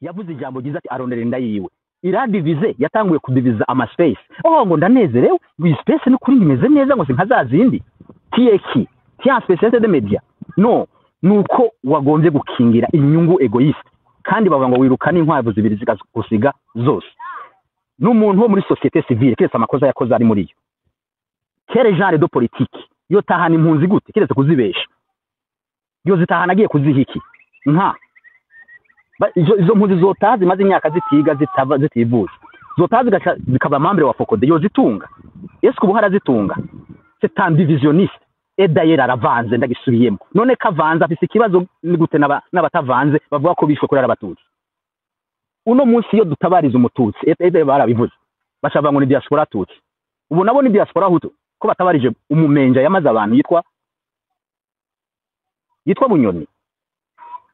yavuze ijambo ryiza ati arondera inda yiwe iradivize yatanguye kudiviza ama space ngo ndanezerewe iyi space ni kuri imeze neza ngo sinkazazindi tieki tia specialiste de media no nuko wagombye gukingira inyungu egoiste kandi bavuga ngo wirukana inkwavu zibiri zikagusiga zose n'umuntu wo muri societe civile kiretse amakosa yakoze ari muri yo kere genre de politique yo tahana impunzi gute kiretse kuzibesha yo zitahana agiye kuzihiki nka izo mpunzi zotaha zimaze imyaka zitiga zitivuza zotaha zikaba membre wa Focode yo zitunga ese kubu harazitunga c'est un divisionniste et d'ailleurs aravanze ndagisubiyemo none kavanze afise ikibazo ni gute n'abatavanze bavuga ko bishwe kurara abatutsi uno munsi yo dutabariza umututsi ebe barabivuze bashava ngo ni diaspora tutsi ubu nabo ni diaspora hutu ko batabarije umumenja yamaze abantu yitwa Bunyoni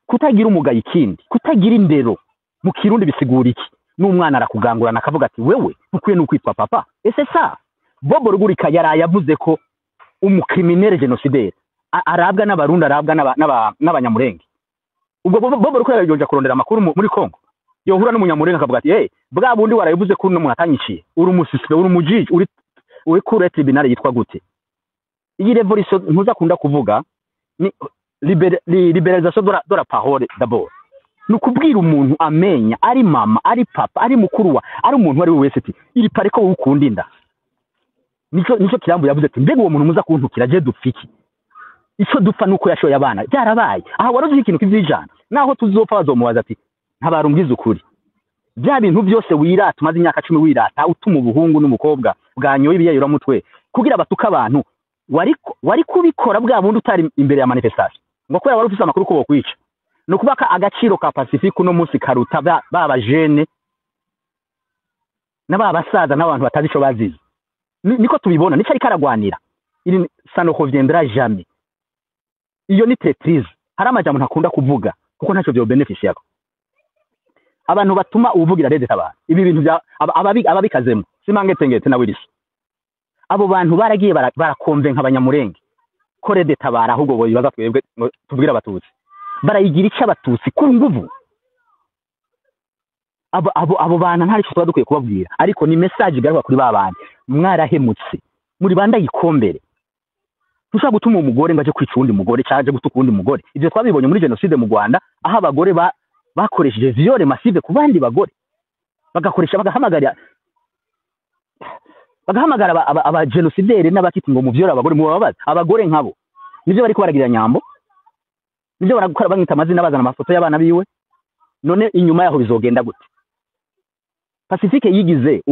kutagira umugaye ikindi kutagira indero mu kirundi bisigura iki n'umwana arakugangurana akavuga ati wewe ukwiye n'ukwitwa papa ese sa Bobo Rugurika yarayavuze ko umucriminel genocidaire arabwa n'abarundi arabwa n'abanyamurenge ubwo Bobo Rugurika yajonja kurondera amakuru muri Kongo yohura n'umunyamurenge akavuga ati bwa bundi warayivuze ko n'umuntu atanyiciye uri umusisipe uri umujiji uri kure tribunal yitwa gute iyi revolution ntuzakunda kuvuga ni liberalisation de la parole d'abord nukubwira umuntu amenya ari mama ari papa ari mukuru ari umuntu wari wese ati iri pare ko ukunda inda nico kirambo yavuze ati mbega uwo muntu muza kuntukira je dupfiki ico dupfa nuko yashoye abana byarabaye aha waroze ikintu kizijana naho tuzopfa bazomubaza ati ntabarumbiza ukuri bya bintu byose wirata maze imyaka 10 wirata utuma ubuhungu n'umukobwa bwanyoye ibiyayura mutwe kugira batuka abantu wari kubikora bwa bundi utari imbere ya manifestation ngo kwera wari ufise amakuru ko bokwica no kubaka agaciro ka Pacifique no munsi karuta baba jene n'abasaza n'abantu batazi ico bazize niko tubibona nico ari karagwanira iri sano reviendra jamais iyo ni tetrise hari amajambo ntakunda kuvuga kuko ntaco byo benefit yako abantu batuma uvugira rede tabara ibi bintu bya ababikazemo simangete na wirisi abo bantu baragiye barakonvenka abanyamurenge ko rede tabara ahubwo bo bibaza twebwe tubwira abatutsi barayigira ica abatutsi kuri nguvu abo bana ntari cyo dukwiye kubabwira ariko ni message igaruka kuri babandi mwarahemutse muri banda yikombere tushaka gutuma umugore ngaje kwica undi mugore cyaje gutuka undi mugore ivyo twabibonye muri genocide mu Rwanda aho abagore bakoresheje viole massive ku bandi bagore bagakoresha bagahamagara aba genocidaire n'abakiti ngo mu viole abagore mu babaza abagore nkabo nivyo bari ko baragira nyambo nivyo barakora banyita amazina bazana amafoto y'abana biwe none inyuma yaho bizogenda gute Pacifique yigize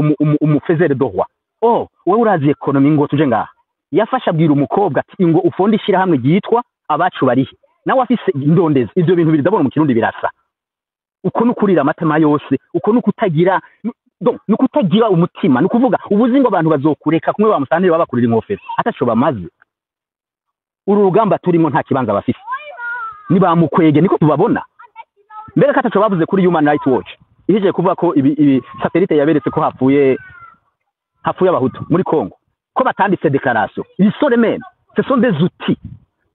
umufezere dohwa wewe urazi economy ngo tuje ngaha yafasha bwira umukobwa ati ngo ufonde ishira hamwe gitwa abacu barihe nawe afise indondezi ivyo bintu biridabona mu kirundi birasa uko nukurira amatema yose uko nukutagira nukutagira umutima nukuvuga ubuzingo abantu bazokureka kumwe bamusanire babakurira inkofero ataco bamaze uru rugamba turimo nta kibanza bafise ni bamukwege niko tubabona mbere kataco bavuze kuri Human Rights Watch ihije kuvuga ko ibi satellite yaberetse ko hapfuye abahutu muri Kongo ko batanditse déclaration ils sont les mêmes ce sont des outils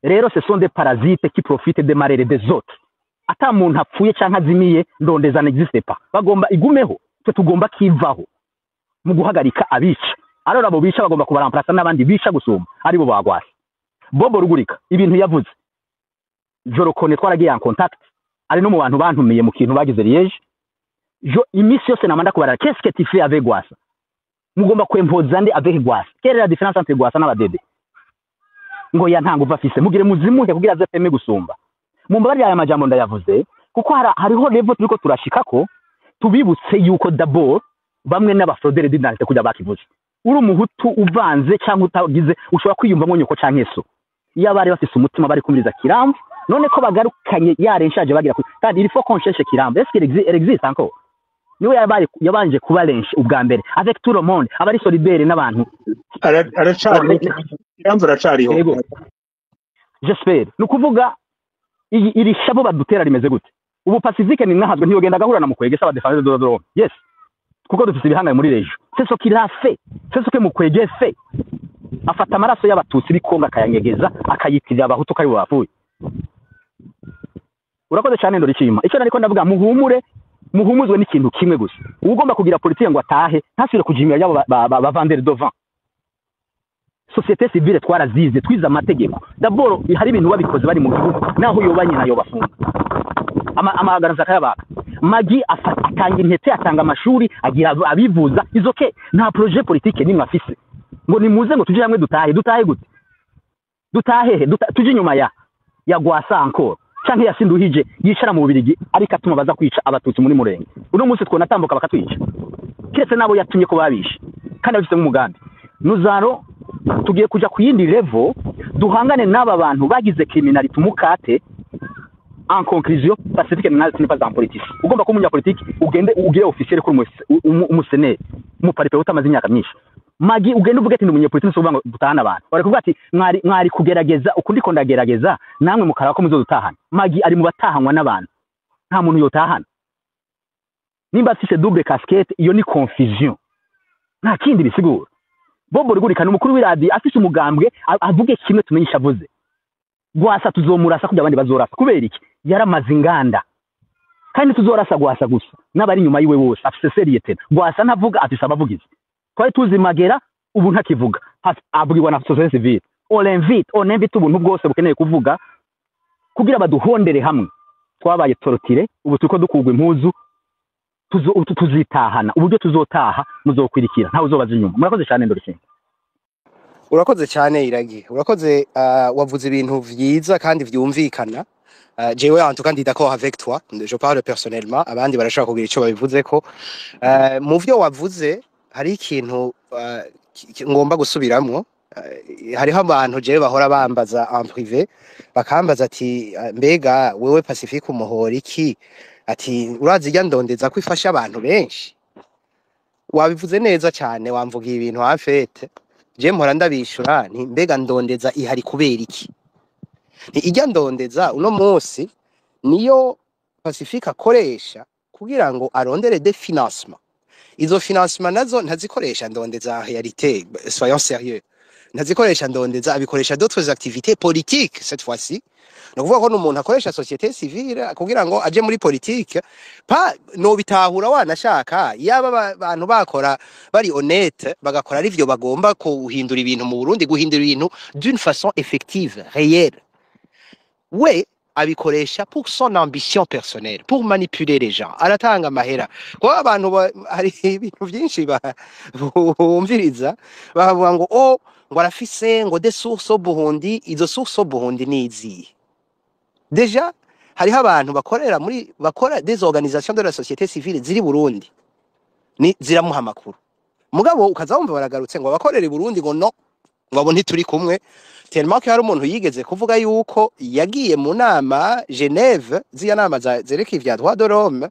rero ce sont des parasites qui profitent des malheurs des autres ata muntu apfuye canka azimiye ndondeza n'existe pas bagomba igumeho twe tugomba kivaho mu guhagarika abica arora abo bica bagomba kubaramplasa n'abandi bica gusuma ari bo bagwase Bobo Rugurika ibintu yavuze jorokone twaragiye en contact ari no mu bantu bantumiye mu kintu bagize Liège imisi yose namanda kubara qu'est-ce que tu fais avec Gwasa mugomba kwempoza nde avec Gwasa quelle est la différence entre Gwasa n'abadede ngo ya ntango bafise mugire muzimuke kugira zepeme gusumba mumbari aya majambo ndayavuze kuko hariho level turiko turashikako tubibutse yuko d'abord bamwe n'abafrodere d'identité kujya bakivuze uri umuhutu uvanze cyangwa utagize ushobora kwiyumvamo nyoko canke so iyo bari bafise umutima bari kumiriza kirambo none ko bagarukanye yarenshaje bagira kandi il faut qu'on cherche kirambo est-ce qu'il existe encore niwe yabanje kuba lenshi ubwa mbere avec tout le monde abari solidaire n'abantu kirambo aracariho j'espère nukuvuga iri shabo badutera rimeze gute ubu Pacifique ni mwahazwe ntiyogenda gahura na mukwege saba defense de droit yes kuko dufise ibihangaye muri region c'est ce qu'il a fait c'est ce que mukwege fait afata amaraso y'abatutsi bikonga akayanyegeza akayitirira abahutu kari bapfuye urakoze cyane ndo rikima icyo nariko ndavuga muhumure muhumuzwe n'ikintu kimwe gusa ugomba kugira politike ngo atahe ntasubire kujimira yabo ba vendeur de vent société civile twarazize twiza amategeko d'abord hari ibintu babikoze bari mu gihugu naho yobanye nayo bafunga amahagara zakayabaka Magi atanga intete atanga amashuri agira abivuza izoke nta projet politique nimwe afise ngo nimuze ngo tuje hamwe dutahe gute dutahe tuje inyuma ya Gwasa encore canke yasinduhije yicara mu Bubirigi ariko atuma baza kwica abatutsi muri Murenge uno munsi twona tambuka bakatwica kiretse nabo yatumye ko babishe kandi abifise mu mugambi nuzaro tugiye kuja ku yindi level duhangane n'aba bantu bagize criminalité mukate en conclusion pacifique n'est pas en politique ugomba kumunya politique ugende ugire officiel kuri umusenere mu paripe utamaze imyaka myinshi Magi ugende uvuge ati n'umunye politique so gutahana abantu bari kuvuga ati mwari kugerageza ukundi ko ndagerageza namwe mukara ko muzo dutahana Magi ari mu batahanwa n'abantu nta muntu yotahana nimba afise double casquette iyo ni confusion nta kindi bisigura Bobo rigurikana umukuru w'iradi afise umugambwe avuge kimwe tumenyisha avuze Gwasa tuzomurasa kujya abandi bazorasa kubera iki yaramaze inganda kandi tuzorasa Gwasa gusa n'abari nyuma yiwe bose afise seriete Gwasa ntavuga afise abavugizi twari tuzi Magera ubu ntakivuga abwirwa na société civile on invite ubuntu bwose bukeneye kuvuga kugira baduhondere hamwe twabaye torotire ubu tuko dukugwa impuzu tuzitahana uburyo tuzotaha muzokwirikira ntawe uzobaza inyuma murakoze cyane Ndorishimwe urakoze cyane Iragi urakoze wavuze ibintu vyiza kandi vyumvikana jewe en tout cas ndi d'accord avec toi je parle personnellement abandi barashaka kugira ico babivuze ko mu vyo wavuze hari ikintu ngomba gusubiramwo hariho abantu jewe bahora bambaza en privé bakambaza ati mbega wewe Pacifique umuhora iki ati urazi irya ndondeza ko ifasha abantu benshi wabivuze neza cyane wamvugiye ibintu hafete je mpora ndabishura nti mbega ndondeza ihari kubera iki ni irya ndondeza uno munsi niyo Pacifique akoresha kugira ngo arondere des financements izo financement nazo ntazikoresha ndondeza réalité soyons sérieux ntazikoresha ndondeza abikoresha d'autres activités politiques cette fois-ci no kuvuga ko n'umuntu akoresha société civile kugira ngo aje muri politique pa no bitahura wanashaka yaba abantu bakora bari honnête bagakora ari byo bagomba kuhindura ibintu mu Burundi guhindura ibintu d'une façon effective réelle we abikoresha pour son ambition personnelle pour manipuler les gens aratanga mahera ko abantu hari ibintu byinshi bumviriza bavuga ngo ngo arafise ngo des sources au Burundi izo sources au Burundi nizi déjà hariho abantu bakora des organisations de la société civile ziri Burundi ni ziramuha makuru mugabo ukazawumva baragarutse ngo bakorere Burundi ngo no ngo ntituri kumwe tellement ko hari umuntu yigeze kuvuga yuko yagiye mu nama Genève ziya nama zereka ivya droit de l'homme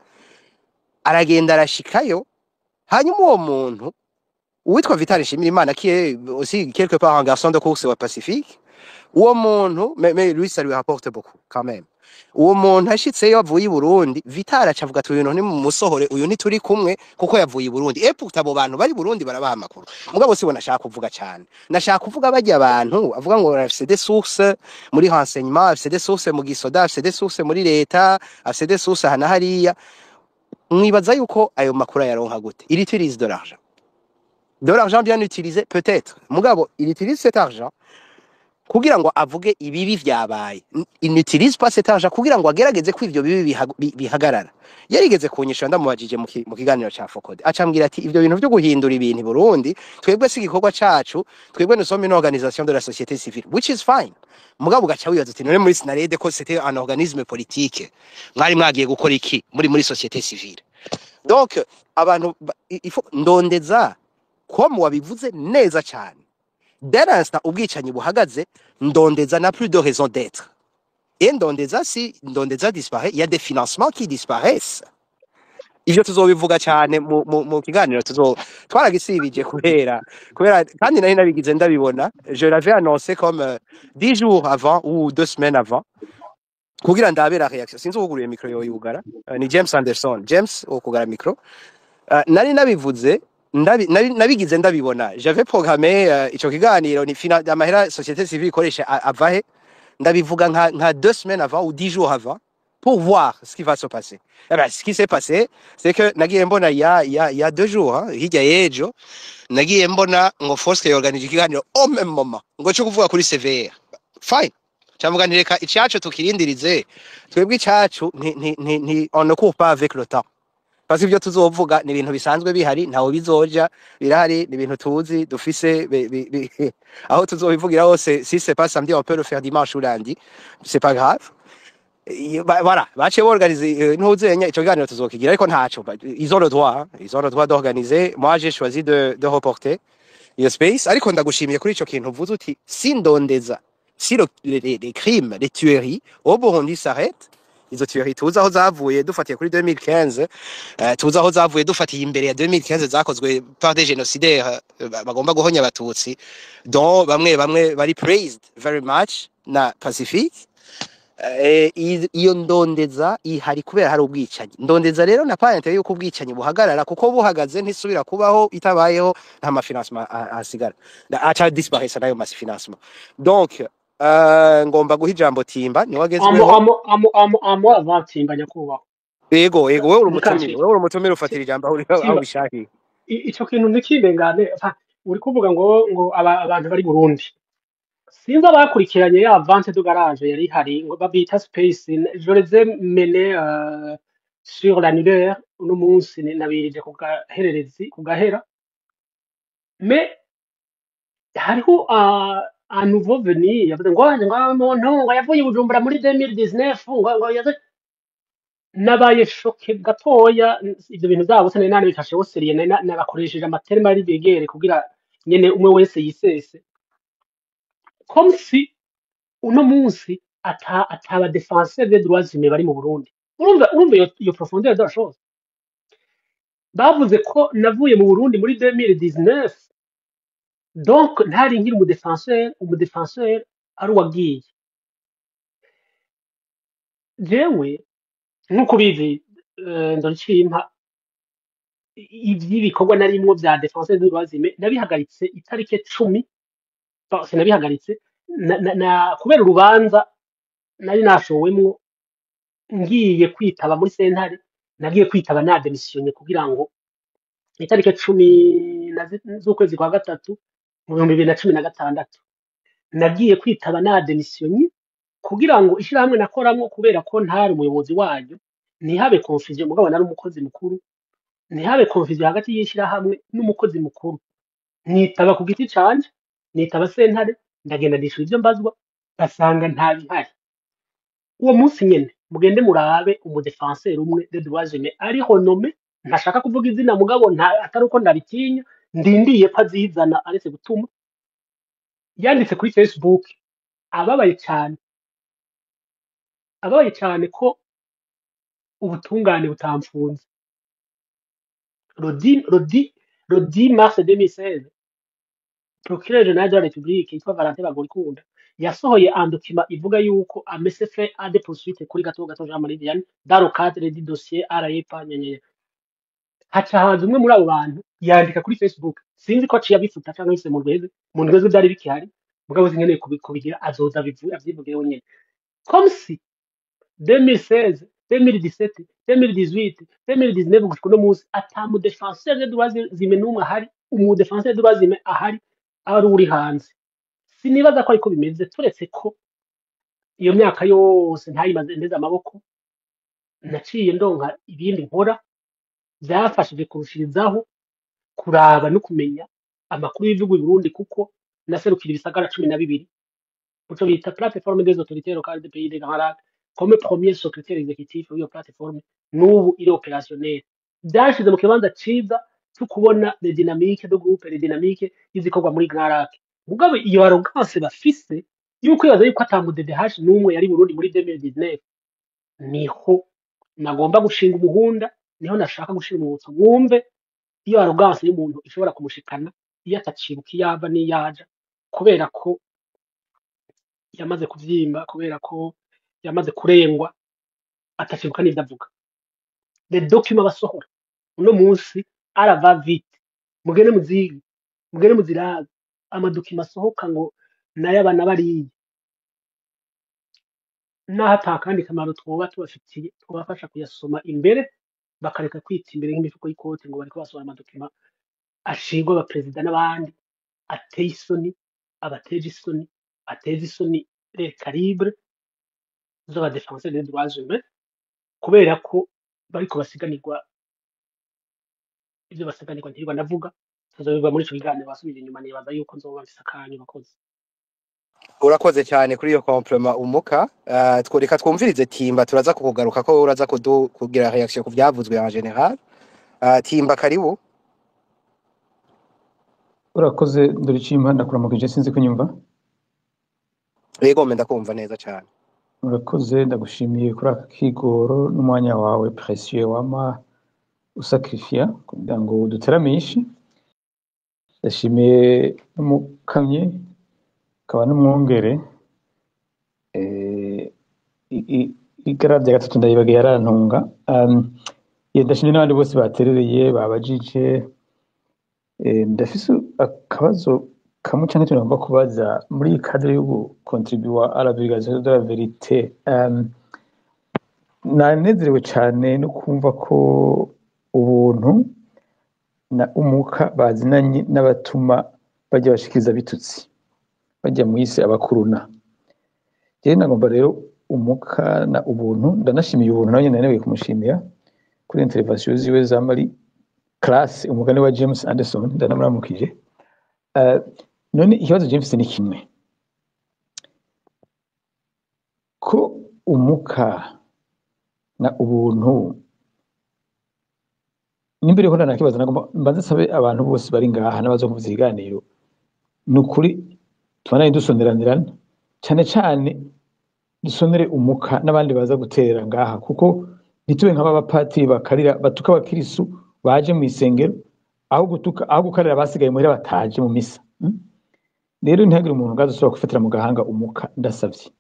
aragenda arashikayo hanyuma uwo muntu uwitwa Vital Nshimirimana qui est aussi quelque part un garçon de course au Pacifique uwo muntu mais lui ça lui rapporte beaucoup quand même uwo muntu ashitseyo avuye i Burundi Vital acavuga ati uyu ni mu musohore uyu ntituri kumwe kuko yavuye i Burundi pourtant abo bantu bari Burundi barabaha makuru mugabo sibona nashaka kuvuga cyane nashaka kuvuga bajya abantu avuga ngo afise des sources muri renseignement afise des sources mu gisoda afise des sources muri leta afise des sources hana hariya mwibaza yuko ayo makuru yaronka gute il utilise de l'argent bien utilisé peut-être mugabo il utilise cet argent kugira ngo avuge ibibi vyabaye il n'utilise pas cet argent kugira ngo agerageze ko ivyo bibi bihagarara yarigeze kunyisha ndamubajije mu kiganiro ca Fokode acambwira ati ivyo bintu byo guhindura ibintu i Burundi twebwe sigikorwa cacu twebwe nous sommes une organisation de la société civile which is fine mugabo gacha wibaza ati none muri Sinarede ko c'était un organisme politique mwari mwagiye gukora iki muri société civile donc abantu il faut ndondeza ko mu wabivuze neza cyane dès l'instant ubwicanyi buhagaze ndondeza na plus de raison d'être et ndondeza si ndondeza disparaît il y a des financements qui disparaissent ivyo tuzobivuga cyane mu kiganiro twaragisibije kubera kandi nari nabigize ndabibona je l'avais annoncé comme 10 jours avant ou 2 semaines avant kugira ndabe la réaction sinzi uguruye micro yo yugara ni James Anderson James okugara micro nari nabivuze nabigize ndabibona j'avais programmé ico kiganiro ni amahera société civile ikoresha avahe ndabivuga nka 2 semaines avant ou 10 jours avant pour voir ce qui va se passer. Eh ben, ce qui s'est passé, c'est que nagiye mbona il y a 2 jours, hein, hirya y'ejo, nagiye mbona ngo Foske yorganije ikiganiro au même moment ngo cyo kuvuga kuri CVR. Fine. Cyangwa reka icyacu tukirindirize. Twebwe icyacu on ne court pas avec le temps. Parce que ibyo tuzovuga ni ibintu bisanzwe bihari ntaho bizoja birahari ni ibintu tuzi dufise aho tuzobivugira hose si c'est pas samedi on peut le faire dimanche ou lundi c'est pas grave. Voilà, baciye organiser ntuzenya ico kiganiro tuzokigira ariko ntaco ils ont le droit hein, ils ont le droit d'organiser. Moi j'ai choisi de reporter iyo space ariko ndagushimiye kuri ico kintu uvuze uti sindondeza si les crimes les tueries au Burundi s'arrêtent. Izo tueries tuzi aho zavuye dufatiye kuri 2015 tuzi aho zavuye dufatiye imbere ya 2015 zakozwe par des génocidaires bagomba guhonya abatutsi dont bamwe bari praised very much na Pacifique. Iyo ndondeza ihari kubera hari ubwicanyi. Ndondeza rero na parente yuko ubwicanyi buhagarara kuko buhagaze ntisubira kubaho itabayeho nta mafinancement asigara acha disparaître nayo mafinancement. Donc ngomba guha ijambo Timba ni wagezweho amo avatimba nyakubaho. Yego wewe uri umutumire ufatira ijambo aho bishakiye. Ico kintu nikindengane uri kuvuga ngo abantu bari Burundi sinzi abakurikiranye ya vente de garage yari hari ngo babita space je les ai menés sur l'annulaire uno munsi nabirije ku gahererezi ku gahera mais hariho un nouveau venu yavuze ngo umuntu ngo yavuye Bujumbura muri 2019 ngo yaze nabaye shoke gatoya ibyo bintu byabo se nane bikashe hoseriye nabakoresheje amaterme ari begere kugira nyene umwe wese yisese comme si uno munsi ataba défenseur des droits humains bari mu Burundi. Urumva iyo profondeur de la chose. Bavuze ko navuye mu Burundi muri 2019 donc ntari nkiri umudefenseur ari wagiye. Jewe nkuko bizi ndoricimpa ibikorwa narimwo bya défenseur des droits humains nabihagaritse itarike 10 sinabihagaritse na kubera urubanza nari nashowemwo ngiye kwitaba muri sentare nagiye kwitaba na demission kugira ngo itarike 10 z'ukwezi kwa gatatu mu 2016 nagiye kwitaba na demission kugira ngo ishirahamwe nakoramwo kubera ko ntari umuyobozi waryo ntihabe confusion mugabo nari umukozi mukuru ntihabe confusion hagati y'ishirahamwe n'umukozi mukuru nitaba ku giti canje nitaba sentare ndagenda ndishura ivyo mbazwa basanga nta bihari uwo munsi nyene mugende murabe umudefenseur umwe de droits humains ari honome ntashaka kuvuga izina mugabo atari uko ndabitinya ndindiye ko azizana aretse gutuma yanditse kuri Facebook ababaye cyane ko ubutungane butamfunze le 10 mars 2016 procureur général de la République yitwa Valentin Bagorikunda yasohoye un document ivuga yuko AMSF a des poursuites kuri gato Jean Marie Vianney dans le cadre du dossier RAEPA nyenye haca haza umwe muri abo bantu yandika kuri Facebook sinzi ko aciye abifuta cyangwa yise mu rweze byari bikihari mugabo zinkeneye kubigira azoza avyivugira wenyene comme si 2016 2017 2018 2019 gushika no munsi atamu défenseur des droits humains n'umwe ahari umudefenseur des droits humains ahari ari uri hanze sinibaza ko ariko bimeze turetse ko iyo myaka yose ntayimaze ndeza amaboko naciye ndonka ibindi nkora byafashije kurushirizaho kuraba no kumenya amakuru y'ibihugu Burundi kuko naserukira ibisagara 12 uco bita plateforme des autorités locales des pays des Grands Lacs comme premier secrétaire exécutif w'iyo plateforme n'ubu iri opérationnel byashize mu kibanza ciza cyo kubona les dynamiques de groupe les dynamiques izikorwa muri Grand Lac mugabo iyo arrogance bafise yuko yaza yuko atamudedehash n'umwe yari Burundi muri 2019 niho nagomba gushinga umuhunda niho nashaka gushira umutso mwumve iyo arrogance y'umuntu ishobora kumushikana iyo atacibuka yava niyaja kubera ko yamaze kuvyimba kubera ko yamaze kurengwa atacibuka n'ivyo avuga les documents basohora uno munsi arava vite mugene muziraga amadokima asohoka ngo nayo abana bariye n'aho ata kandi kamaro twoba tubafitiye twabafasha kuyasoma imbere bakareka kwita imbere nk'imifuko y'ikote ngo bariko basohora amadokima ashingwa abaperezida n'abandi ateye isoni abateje isoni ateza isoni les calibres z'abadefenseur des droits humains kubera ko bariko basiganirwa ivyo basiganirwa ntirirwa ndavuga tuzobiva muri ico kiganiro basubije inyuma nibaza yuko nzoba mfise akanyu bakoze urakoze cyane kuri iyo compliment umuka. Reka twumvirize Timba, turaza kukugaruka ko uraza kugira reaction ku byavuzwe en general. Timba, karibu. Urakoze Ndoricimpa, ndakuramukije sinzi kunyumva. Yego menda kumva neza cyane. Urakoze, ndagushimiye kuri aka kigoro n'umwanya wawe précieux wama usakrifia kugira ngo duteramishe. Ndashimiye n'umukamye kaba n'umwongere igarade ya gatatu ndayibaga yarantunga. Ndashimiye n'abandi bose baterereye babajije. Ndafise akabazo kamwe cyangwa tugomba kubaza muri cadre yo contribuer à la vulgarisation de la vérité. Nanezerewe cyane no kumva ko ubuntu na umuka bazinanye n'abatuma bajya bashikiriza bitutsi bajya mu isi abakuruna. Je nagomba rero umuka na ubuntu, ndanashimiye ubuntu nawe nanewe kumushimira kuri intervention ziwe za mari class umugani wa James Anderson ndanamuramukije. None ikibazo James ni kimwe ko umuka na ubuntu nimbere ho nakibaza nagomba mbanze sabe abantu bose bari ngaha nabazo kuvuza iganiro nukuri tubana dusonderanirana cyane cyane dusonere umuka n'abandi baza guterera ngaha kuko nitube nk'aba bapatiri bakarira batuka abakirisu baje mu isengero aho gukarira basigaye muhira bataje mu misa. Rero ntihagire umuntu ngazosubira gufatira mu gahanga umuka. Ndasavye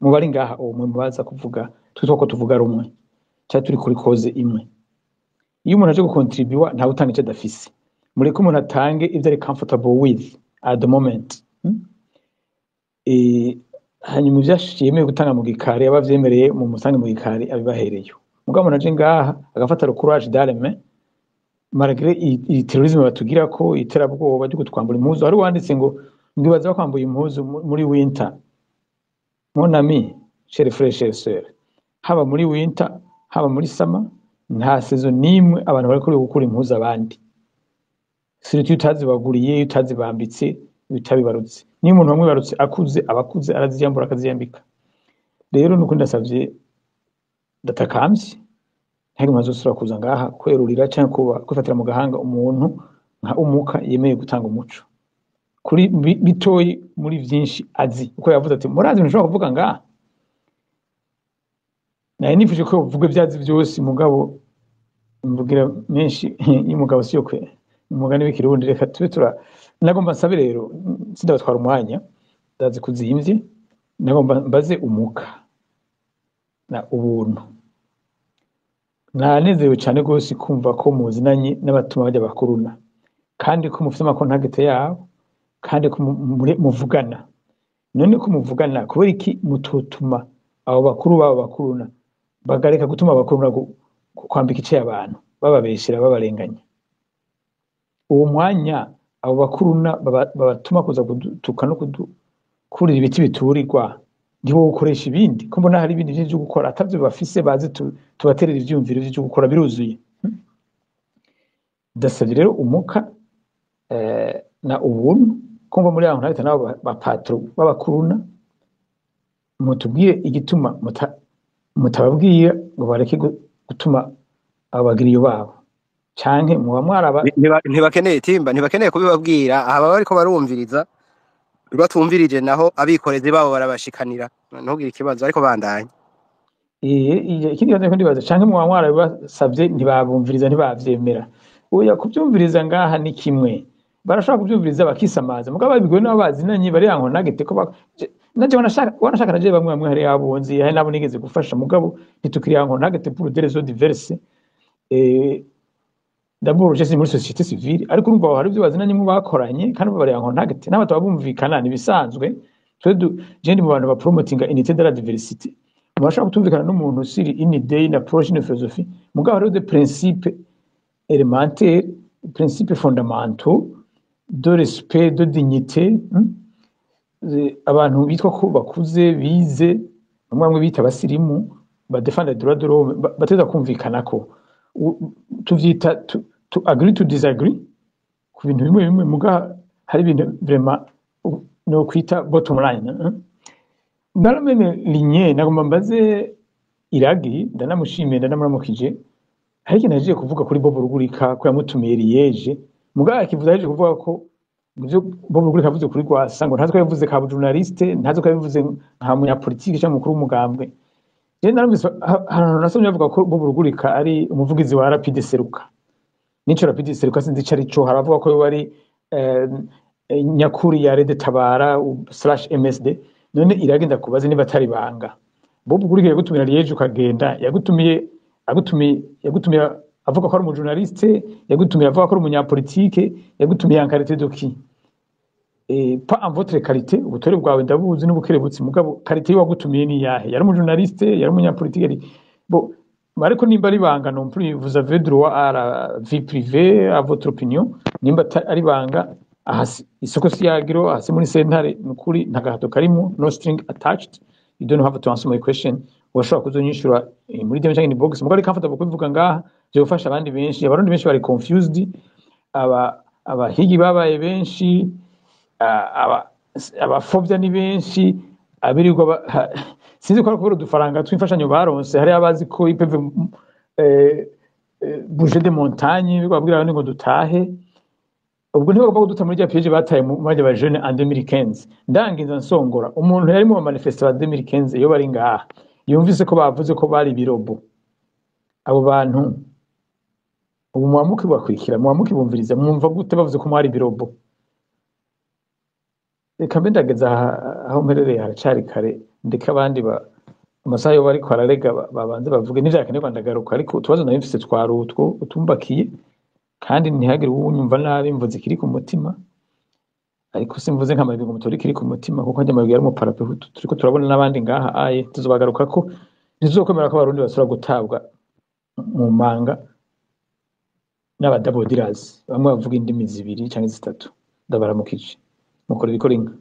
mubari ngaha umwe mubaza kuvuga twitwa ko tuvuga rumwe cyane turi kuri koze imwe. Iyo umuntu aje gukontribuwa nta utanga icyo adafise, mureke umuntu atange ibyo ari comfortable with at the moment. Hanyuma ivyashimye gutanga mu gikari abavyemereye mu musange mu gikari abibahereyo. Mugabo umuntu aje ngaha agafata le courage d'arme malgré i terrorisme batugira ko iterabwoba ryo gutwambura impuzu. Hari wanditse ngo ngibaza kwambuye impuzu muri winter. Mon ami, cher frère, cher sœur, haba muri winter haba muri summer nta season nimwe abantu bari kuri gukura impuzu abandi. Siriti utazibaguriye utazibambitse bitabibarutse. Ni umuntu bamwe barutse akuze abakuze araziyambura akaziyambika. Rero nuko ndasavye ndatakambye ntari mazo sura kuza ngaha kwerurira cyangwa kuba kwifatira mu gahanga umuntu nka umuka yemeye gutanga umuco kuri bitoyi muri byinshi azi uko yavuze ati murazi nshobora kuvuga ngaha naye nifuje ko uvuga ibyazi byose mugabo mvugira menshi y'umugabo siyo kwe umugani w'ikirundi reka tube nagomba nsabe rero sindabatwara umwanya ndazi kuzimvye nagomba mbaze umuka na ubuntu. Nanezerewe cyane rwose kumva ko muzinanye n'abatuma bajya bakuruna kandi ko mufite amakontagite yabo kandi ko muvugana. None ko muvugana kubera iki mutotuma abo bakuru babo bakuruna bagareka gutuma abakuruna kwambika ice abantu bababeshera babarenganya? Uwo mwanya abo bakuruna babatuma kuza kudutuka no kudukurira ibiti biturirwa ndiho gukoresha ibindi ko mbona hari ibindi byo gukora atavyo bafise bazi tubaterera ivyumviro byo gukora biruzuye. Ndasabye rero umuka na ubuntu kumva muri aho ntahita nabo bapatro babakuruna mutubwire igituma mutababwira ngo bareke gutuma abagiriyo babo canke muba mwaraba ntibakeneye Timba, ntibakeneye kubibabwira aba bariko barumviriza batumvirije naho abikorezi babo barabashikanira ntugire ikibazo ariko bandanye. Ikindi kandi ndibaza canke muba mwarabasavye ntibabumviriza ntibavyemera. Oya kubyumviriza ngaha ni kimwe barashaka kubyumviriza bakisamaza mugabo babigwe nabo bazinanye bari yanko nagete ko naje wanashaka naje bamwe bamwe hari abonzi hari nabo nigeze gufasha mugabo ntitukiri yanko nagete pour des raisons diverses. D'abord je suis muri société civile ariko urumva hari ibyo bazinanye mu bakoranye kandi bari yanko nagete n'abato babumvikana nibisanzwe. Je ndi mu bantu ba promoting unité de la diversité mubashaka kutumvikana n'umuntu siri une idée une approche une philosophie mugabo hariho des principes élémentaires principes fondamentaux de respect de dignité abantu bitwa ko bakuze bize bamwe bita abasirimu badefanda droit de l'homme bateza kumvikana ko tuvyita to agree to disagree ku bintu bimwe muga hari ibintu vraiment no kwita bottom line naramene linye nagomba mbaze Iragi ndanamushimiye ndanamuramukije hari ikintu nagiye kuvuga kuri Bob Rugurika ko yamutumiye Liège muga akivuza yaje kuvuga ko muvyo Bob Rugurika avuze kuri Rwasa ngo ntaziko yavuze ka journaliste ntaziko yavuze nka munyapolitike cyangwa mukuru w'umugambwe je narumvise ahantu nasomye bavuga ko Bob Rugurika ari umuvugizi wa Rapide Seruka nico Rapide Seruka sinzi cari cyo haravuga ko yari nyakuri ya Rede Tabara /MSD none iragenda kubaza niba atari banga Bob Rugurika yagutumira Liège ukagenda yagutumiye avuga ko ari umujournaliste yagutumiye avuga ko ari umunyapolitike yagutumiye en qualité de qui pas en votre qualité ubutore bwawe ndabuzi n'ubukerebutsi mugabo qualité wagutumiye ni yahe yari umujournaliste yari umunyapolitike bo ariko nimba ari banga non plus vous avez droit à la vie privée à votre opinion nimba ari banga ahasi isoko siyagiro ahasi muri sentare nukuri ntagahato karimo no string attached you don't have to answer my question washobora kuzonyishura muri dem cyangwa inbox mugabo comfortable kubivuga ngaha je gufasha abandi benshi abarundi benshi bari confused abahigi babaye benshi abafobya ni benshi abirirwa sinzi ko ari udufaranga tw'imfashanyo baronse hari abazi ko IPV bouger de montagne bibabwira abandi ngo dutahe ubwo niho bagomba kuduta muri rya page bataye mu bajya ba jeune en 2015 ndangiza nsongora umuntu yari mu manifestation ya 2015 iyo bari ngaha yumvise ko bavuze ko bari birobo abo bantu ubu mwamuki bakurikira mwamuki bumviriza mwumva gute bavuze ko mwari birobo reka mbendageza aho mperereye haracari kare ndeka abandi amasaha yo bari kwararega babanze bavuge n'ivyakenerwa ndagaruka ariko tubazo nabifise twarutwo utumbakiye kandi ntihagire uwunyumva nabi mvuze kiri ku mutima ariko simvuze nk'amabigo mutori kiri ku mutima kuko njye amabigo yari mu parapehutu turiko turabona n'abandi ngaha aye tuzobagaruka ko ntizokomera ko abarundi basura gutabwa mu manga n'abadabodirazi bamwe bavuga indimi zibiri cyangwa zitatu ndabaramukije mukora ibikoringa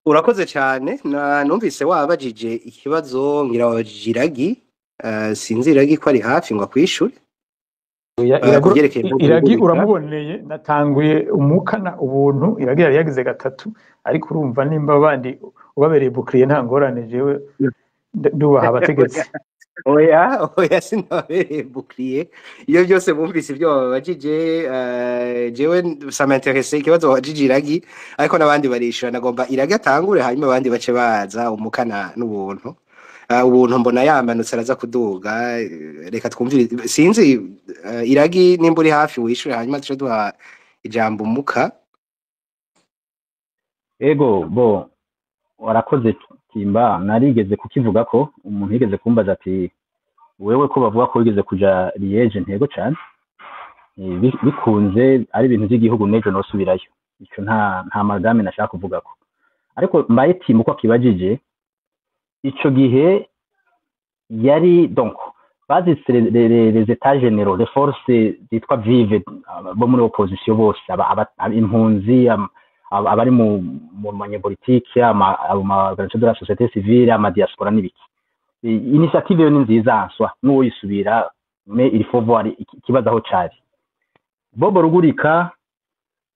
urakoze cyane numvise wabajije ikibazo ngira wabajije Iragi sinzi Iragi ko ari hafi ngo akwishuri Iragi uramuboneye natanguye umukana ubuntu Iragi yari yagize gatatu ariko urumva nimba bandi ubabereye bukriye nta ngorane jewe ndubaha abategetsi oya sinabereye bukriye iyo byose bumvise ibyo babajije jewe ça m'intéressait ikibazo wabajije Iragi ariko nabandi barishura nagomba Iragi atangure hanyuma abandi bace baza umukana n'ubuntu ubuntu mbona yamanutse araza kuduga reka twumvire sinzi Iragi nimba uri hafi wishure hanyuma tuce duha ijambo umuka ego bo warakoze Kimba narigeze kukivuga ko umuntu yigeze kumbaza ati wewe ko bavuga ko wigeze kuja Liège ntego cyane bikunze ari ibintu by'igihugu nejo no subirayo ico nta magame nashaka kuvuga ko ariko mbaye timu ko kibajije ico gihe yari donc bazi les états généraux les forces zitwa vive bo muri opposition bose impunzi abari mu manyepolitike ama organisation de la société civile ama diaspora n'ibiki initiative yo ni nziza answa n'uwo yisubira mais il faut voir ikibazo aho cari Bob Rugurika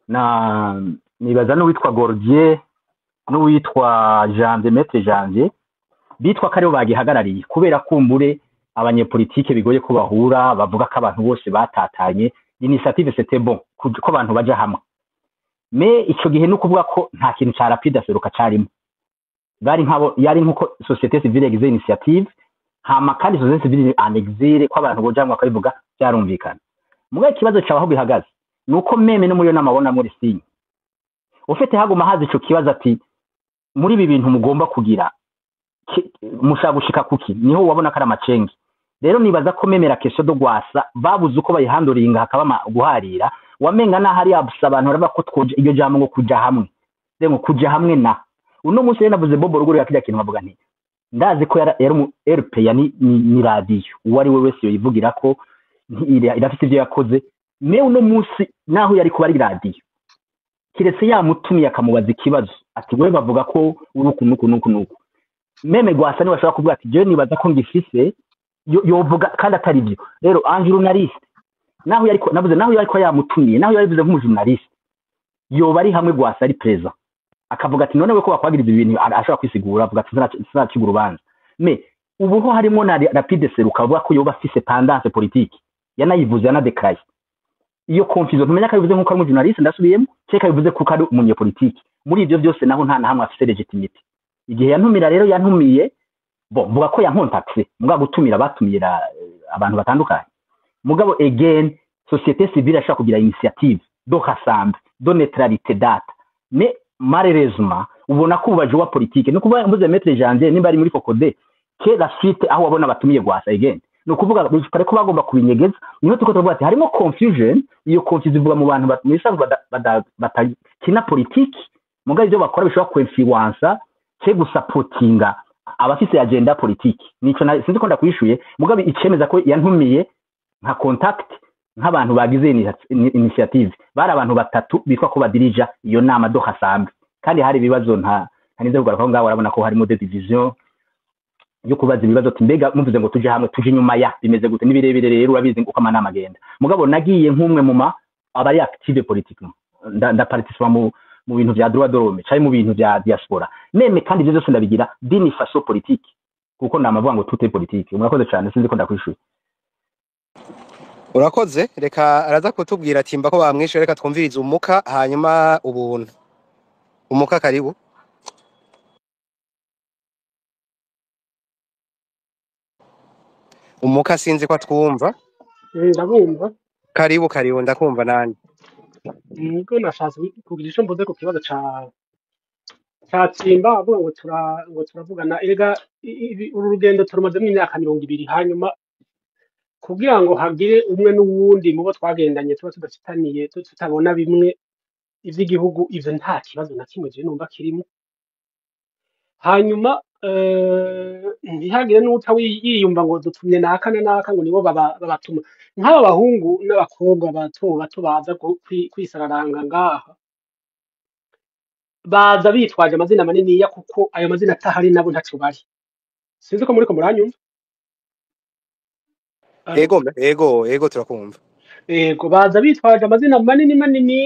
na nibaza n'uwitwa Gordier n'uwitwa Jean de Maître Janvier bitwa kare bagihagarariye kubera kumbure abanyepolitike bigoye ko bahura bavuga ko abantu bose batatanye initiative c'était bon ko abantu baje hamwe me ico gihe no kuvuga ko nta kintu ca Rapide Seruka carimo bari nkabo yari nkuko société civile yagize initiative hama kandi société civile en exil ko abantu bojamwe akabivuga byarumvikana mugaye kibazo cyabaho bihagaze nuko meme no muri yo namabona muri sinye ufite haguma hazi ico kibazo ati muri ibi bintu mugomba kugira mushagushika kuki niho wabona kara macengi rero nibaza ko memera question do gwasa babuze uko bayihandoringa hakaba guharira wamenga na hari abusa abantu baraba ko twoje iyo jambo ngo kuja hamwe rero kuja hamwe na uno munsi navuze Bob Rugurika kija kintu bavuga nti ndazi ko yari mu RPA ni radio uwo ari we wese yoyivugira ko irafite ibyo yakoze me uno munsi naho yari kuba ari radio kiretse yamutumiye akamubaza ikibazo ati we bavuga ko nuku meme gwasa ni bashaka kuvuga ati je nibaza ko ngifise yovuga kandi atari byo rero Ange journaliste naho yari ko navuze naho yari ko yamutumiye naho yari bivuze nk'umujournaliste yoba ari hamwe gwasa ari president akavuga ati none we ko bakwagiriza ibintu ashaka kwisigura avuga ati sinacigura urubanza me ubuho harimo na rapide seruka avuga ko yoba afise tendance politique yanayivuze yanadeclare iyo confusion tumenya ko bivuze nkuko ari umujournaliste ndasubiyemo cyeka bivuze kuko ari umunyepolitike muri ibyo byose naho nta na hamwe afise legitimite igihe yantumira rero yantumiye mvuga ko yankontaxe muga gutumira batumira abantu batandukanye mugabo again société civile ashaka kugira initiative do rassemble do neutralité date mais malheureusement ubona ko ubaje wa politique no kuba mbuze Maître Janvier nimba ari muri Focode ke la suite aho wabona batumiye gwasa again no kuvuga bishikare ko bagomba kubinyegeza niho tuko tuvuga ati harimo confusion iyo confusion ivuga mu bantu batmisanzwe batakina politique mugabo ibyo bakora bishobora kuinfluencer cyo gusupportinga abafise agenda politique nico sinzi ko ndakwishuye mugabo icemeza ko yantumiye nka contact nk'abantu bagize initiative bari abantu batatu bitwa ko badirija iyo nama do hasambe kandi hari ibibazo nize kugaruka ngaho urabona ko harimo division yo kubaza ibibazo timbega muvuze ngo tuje hamwe tuje nyuma ya bimeze gute nibirebire rero urabizi ngo amanama agenda mugabo nagiye nk'umwe mu abari active politiquement nda participa mu bintu vya droit de l'homme cyari mu bintu vya diaspora meme kandi ibyo byose ndabigira dini faso politique kuko ndamavuga ngo toute politique murakoze cyane sinzi ko ndakwishuye urakoze reka araza kutubwira ati mba ko bamwishe reka twumvirize umuka hanyuma ubuntu umuka karibu umuka sinzi ko twumva ndabumva karibu ndakumva nani niko nashatse kugira icyo mvuze ku kibazo ca Tsimba avuga ngo turavugana erega uru rugendo turumazemo imyaka 20 hanyuma kugira ngo hagire umwe n'uwundi mubo twagendanye tuba tudafitaniye tutabona bimwe ivy'igihugu ivyo nta kibazo na kimwe je numva kirimo hanyuma ntihagire n'uta yiyumva ngo dutumye naka ngo nibo babatuma nk'aba bahungu n'abakobwa bato baza kwisararanga ngaha baza bitwaje amazina manini ya kuko ayo mazina atahari nabo ntaco bari sinzi ko muriko muranyumva ego turakumva ego baza bitwaje amazina manini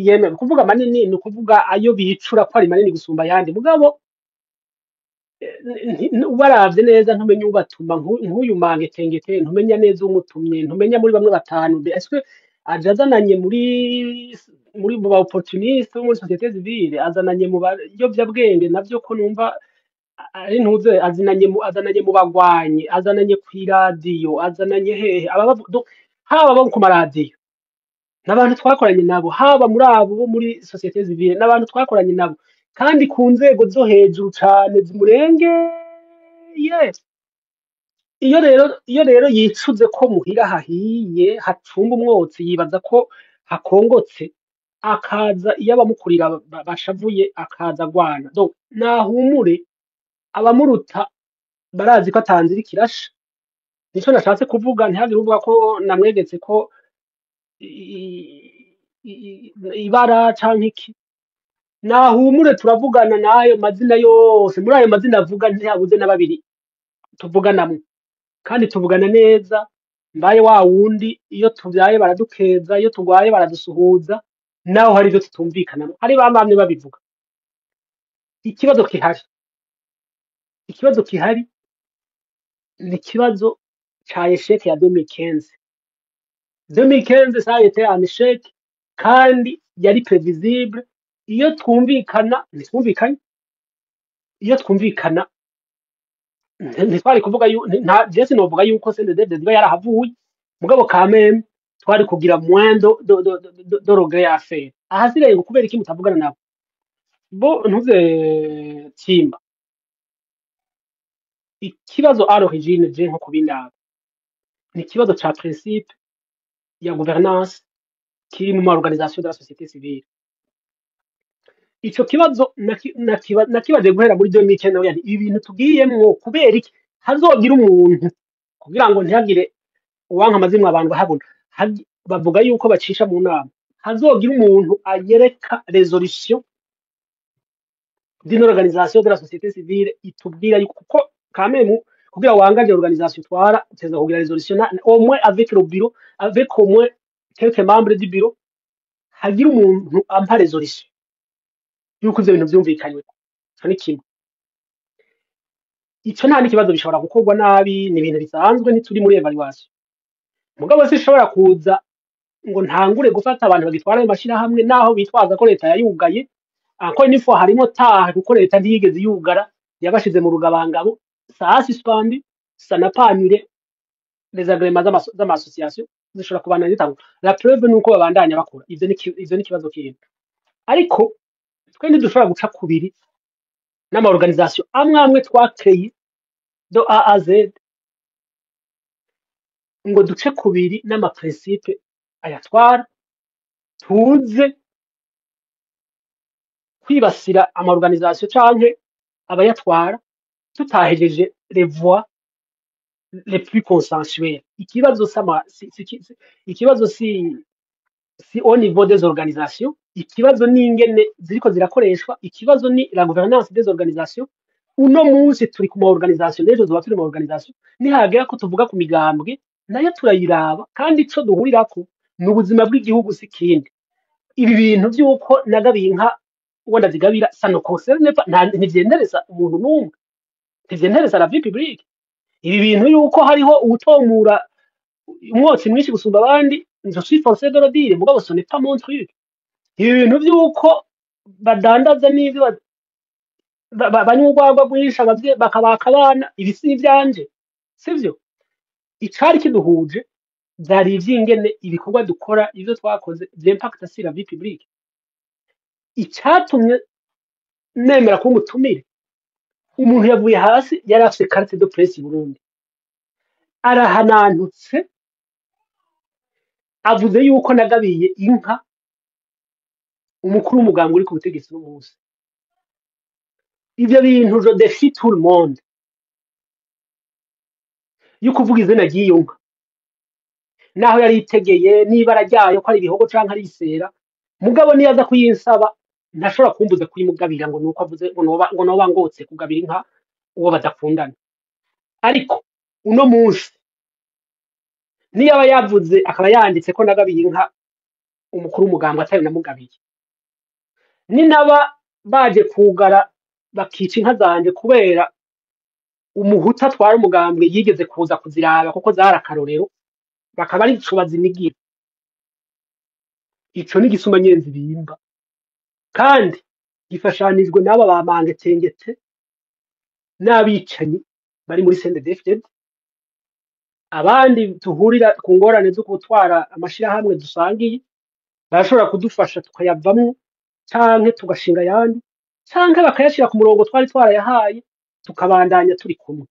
yeme kuvuga manini ni kuvuga ayo bicura ko ari manini gusumba yandi mugabo ubaravye neza ntumenye ubatuma nk'uyu mange tengete ntumenya neza umutumye ntumenya muri bamwe batanu eswe ajazananye muri mu ba opportuniste muri société civile azananye mu bayovya bwenge navyo ko numva ari ntuze azananye mu bagwanyi azananye ku radio azananye hehe haba bo ku maradiyo n'abantu twakoranye nabo haba muri abo bo muri société civile n'abantu twakoranye nabo kandi ku nzego zo hejuru cyane zimurengeye iyo rero yicuze ko muhira hahiye hacumba umwotsi yibaza ko hakongotse akaza iyo abamukurira bashavuye akaza agwana donc nahumure abamuruta barazi ko atanzira ikirasha nico nashatse kuvuga ntihagire uvuga ko namwegetse ko ibara canke iki nahumure turavugana nayo mazina yose muri ayo mazina avuga ntiyabuze na babiri tuvuganamwe kandi tuvugana neza mbaye wa wundi iyo tuvyaye baradukeza iyo tugwaye baradusuhuza naho hari ivyo tutumvikana hari bamamye babivuga ikibazo kihari ni ikibazo ca échec ya 2015 ça a été un échec kandi yari prévisible iyo twumvikana ntitwari kuvuga Jesse novuga yuko CNDD ziba yarahavuye mugabo kameme twari kugira mwendo do regret à faire ahasigaye ngo kubera iki mutavugana nabo bo ntuze Tsimba ikibazo à l'origine je nko kubindaba ni ikibazo ca principe ya gouvernance kiri mu organisation de la société civile ico kibazo nakibaje guhera muri 2009 yani ibi bintu tugiyemwo kubera iki hazogira umuntu kugira ngo ntihagire uwanka amazimwe abantu bahabona bavuga yuko bacisha mu nama hazogira umuntu ayereka resolution d'une organisation de la société civile itubwira yuko kuko kamemu kugira wangaje organisation twara uteza kugira resolution au moins avec le bureau avec au moins quelques membres du bureau hagira umuntu ampa resolution yuko ivyo bintu vyumvikanywe ico ni kimwe ico nta n'ikibazo bishobora gukorwa nabi ni ibintu bisanzwe ntituri muri evaluation mugabo sishobora kuza ngo ntangure gufata abantu bagitwara ayo mashirahamwe naho bitwaza ko leta yayugaye encore une fois harimo taha kuko leta ntiyigeze yugara yabashize mu rugabangabo ça suspendu ça n'a pas annulé les agréments z'amasociation zishobora kubana zitangwa la preuve nuko babandanya bakora ivyo ni ikibazo kindi ariko twe ntidushobora guca kubiri n'ama organisation amwe twakreye do A à Z ngo duce kubiri n'ama principe ayatwara tuze kwibasira ama organisation canke abayatwara tutahejeje les voies les plus consensuelles ikibazo ikibazo si au niveau des organisations ikibazo ni ingene ziriko zirakoreshwa ikibazo ni la gouvernance des organisations uno munsi turi ku ma organisation n'ejo tuba turi mu organisation nihagera ko tuvuga ku migambwe nayo turayiraba kandi ico duhurirako ni ubuzima bw'igihugu si kindi ibi bintu by'uko nagabiye inka wenda zigabira ça ne concerne pas ntivyendereza umuntu n'umwe ntivyendereza la vie publique ibi bintu yuko hariho ubutomura umwotsi mwinshi gusumba abandi je suis forcé de le dire mugabo ce n'est pas mon truc ibi bintu by'uko badandaza n'ivyo banywa urwagwa rwinshi abavyeyi bakabaka abana ibi si ivyanje sivyo icari kiduhuje vyari ivy'ingene ibikorwa dukora ivyo twakoze vy'impact sur la vie publique icatumye nemera ko umutumire umuntu yavuye hasi yari afise carte de presse i Burundi arahanantutse avuze yuko nagabiye inka umukuru w'umuganga uri ku butegetsi n'umunsi ivyo bintu je défie tout le monde yuko uvuga izina ry'iyo nka naho yari itegeye n'ibara ryayo ko ari ibihogo canke ari isera mugabo niyo aza kuyinsaba ntashobora kumbuza kuyimugabira ngo nuko avuze ngo noba ngotse kugabira inka uwo badakundana ariko uno munsi niyo aba yavuze akaba yanditse ko nagabiye inka umukuru w'umuganga atari namugabiye ni naba baje kugara bakica inka zanje kubera umuhuta atwara umugambwe yigeze kuza kuziraba kuko zari akarorero bakaba ari ico bazinigira ico ni gisuma nyenzi bimba kandi gifashanijwe n'aba bamangetengete n'abicanyi bari muri CNDD-FDD abandi tuhurira ku ngorane zo gutwara amashirahamwe dusangiye barashobora kudufasha tukayavamwo canke tugashinga yandi canke bakayashira ku murongo twari twarayahaye tukabandanya turi kumwe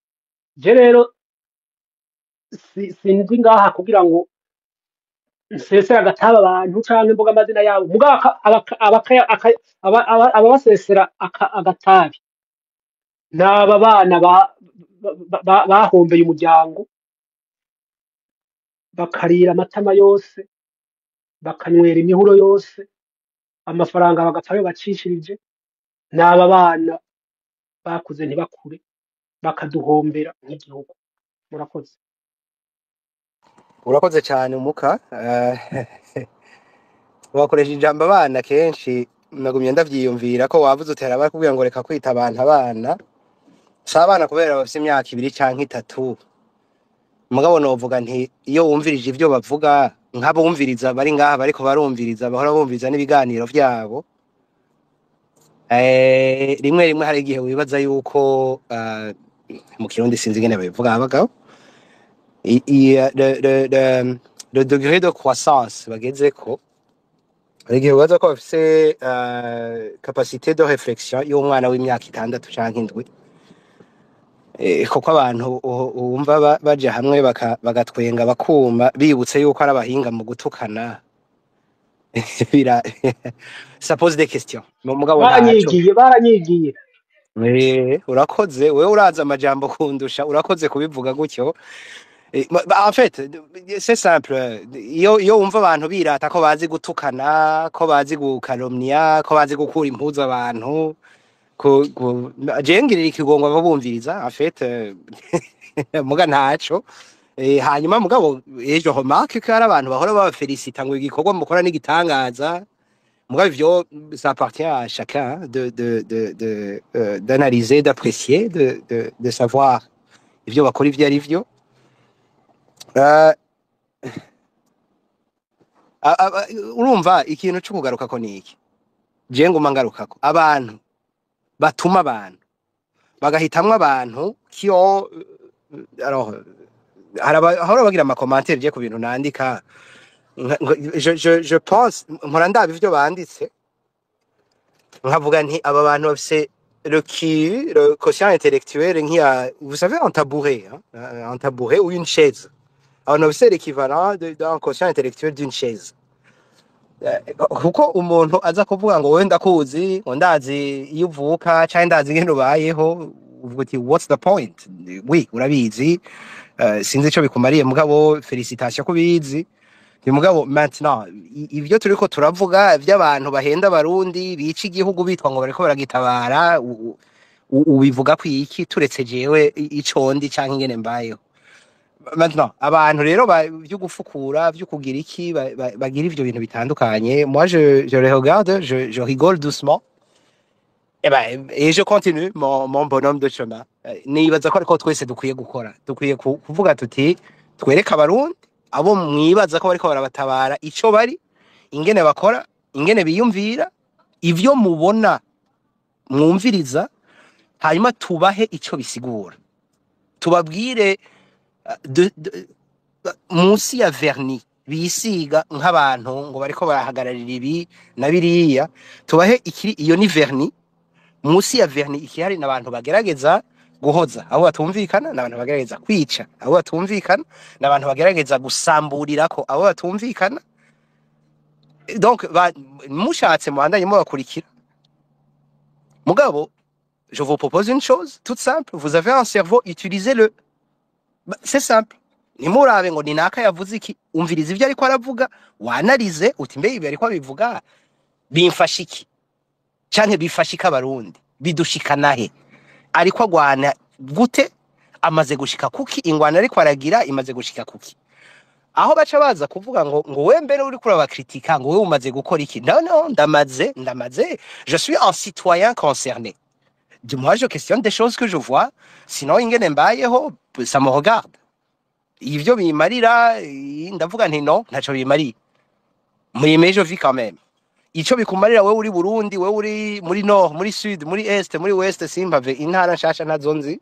je rero sinzi ngaha kugira ngo nsesera agataba abantu canke mvuga amazina yabo mugabo ababasesera agatabi n'aba bana bahombeye umuryango bakarira amatama yose bakanywera imihuro yose amafaranga bagapfa ayo bacishirije n'aba bana bakuze ntibakure bakaduhombera nk'igihugu murakoze urakoze cyane umuka wakoresha ijambo abana kenshi nagumye ndavyiyumvira ko wavuze utera bakubwira ngo reka kwita abantu abana si abana kubera bafite imyaka 2 canke 3 mugabo novuga nti iyo wumvirije ivyo bavuga nk'abumviriza bari ngaha bariko barumviriza bahora bumviriza n'ibiganiro vyabo rimwe rimwe hari igihe wibaza yuko mu kirundi sinzi ingene babivuga abagabo le degré de croissance bagezeko hari igihe wibaza ko bafise capacité de réflexion y'umwana w'imyaka 6 canke 7 koko abantu wumva baje hamwe bagatwenga bakuma bibutse yuko ari abahinga mu gutukana bira ça pose des questions mugabo ntaco baranyigiye urakoze wewe uraza amajambo kundusha urakoze kubivuga gutyo. En fait c'est simple iyo umva abantu birata ko bazi gutukana ko bazi gukalomnia ko bazi gukura impuzu abantu jengirira ikigongwa babumviriza en fait muga ntaco hanyuma mugabo ejo remarque ko ari abantu bahora baba félicita ngo igikorwa mukora n'igitangaza mugabo ivyo ça appartient à chacun d'analyser d'apprécier de savoir ivyo bakora ivyo ari vyo. Urumva ikintu cyo kugaruka ko niki je nguma ngarukako abantu batuma abantu bagahitamwa abantu kiyo alors haraba bagira ama commentaire je ku bintu nandika je pense mpora ndaba ivyo banditse nkavuga nti aba bantu bafise le quotient intellectuel nk'iya vous savez un tabouret ou une chaise. Alors c'est l'équivalent d'un quotient intellectuel d'une chaise. Kuko umuntu aza kuvuga ngo wenda kuzi ngo ndazi iyo uvuka cyangwa ndazi ngene ubayeho uvuga uti what's the point? Oui urabizi sinzi ico bikumariye mugabo félicitations kubizi mugabo maintenant ivyo turiko turavuga by'abantu bahenda abarundi bica igihugu bitwa ngo bariko baragitabara ubivuga ko iki turetse jewe icondi cyangwa ingene mbayeho. Maintenant abantu rero byo gufukura byo kugira iki bagira ivyo bintu bitandukanye. Moi je les regarde, je rigole doucement et je continue mon bonhomme de chemin. Nibaza ko ariko twese dukwiye gukora, dukwiye kuvuga tuti twereka abarundi abo mwibaza ko bariko barabatabara ico bari ingene bakora ingene biyumvira ivyo mubona mwumviriza hanyuma tubahe ico bisigura tubabwire munsi ya vernis bisiga nk'abantu ngo bariko barahagararira ibi na biriya tubahe ikiri iyo ni vernis munsi ya vernis ikihari n'abantu bagerageza guhoza abo batumvikana n'abantu bagerageza kwica abo batumvikana n'abantu bagerageza gusamburira ko abo batumvikana. Donc mushatse muhandanye mu bakurikira mugabo je vous propose une chose toute simple, vous avez un cerveau, utilisez-le. C'est simple. Nimurabe ngo ni naka yavuze iki umviriza ivyo ariko aravuga wanalize uti mbe ibi ariko bivuga bimfashiki canke bifashika abarundi bidushikana he ariko agwana gute amaze gushika kuki ingwana ariko aragira imaze gushika kuki aho baca baza kuvuga ngo we mbere uri kuri abakritika ngo we umaze gukora iki non ndamaze je suis un citoyen concerné. Moi je questionne des choses que je vois sinon ingene mbayeho ça me regarde. Ivyo bimarira ndavuga nti no ntaco bimari mais je vis quand même. Ico bikumarira we uri Burundi we uri muri nord muri sud muri est muri west simpave intara nshasha nazonzi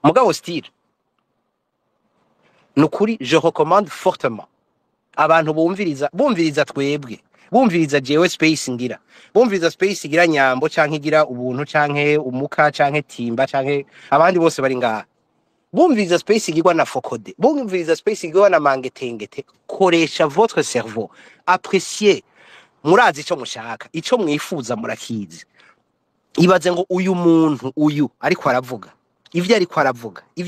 mugabo style nukuri je recommande fortement abantu bumviriza twebwe bumviriza jewe space ngira bumviriza space igira nyambo canke igira ubuntu canke umuka canke timba canke abandi bose bari ngaha bumviriza space igirwa na fokode bumviriza space igirwa na mangetengete koresha votre cerveau apprécier murazi ico mushaka ico mwifuza murakizi ibaze ngo uyu muntu uyu ariko aravuga ivyo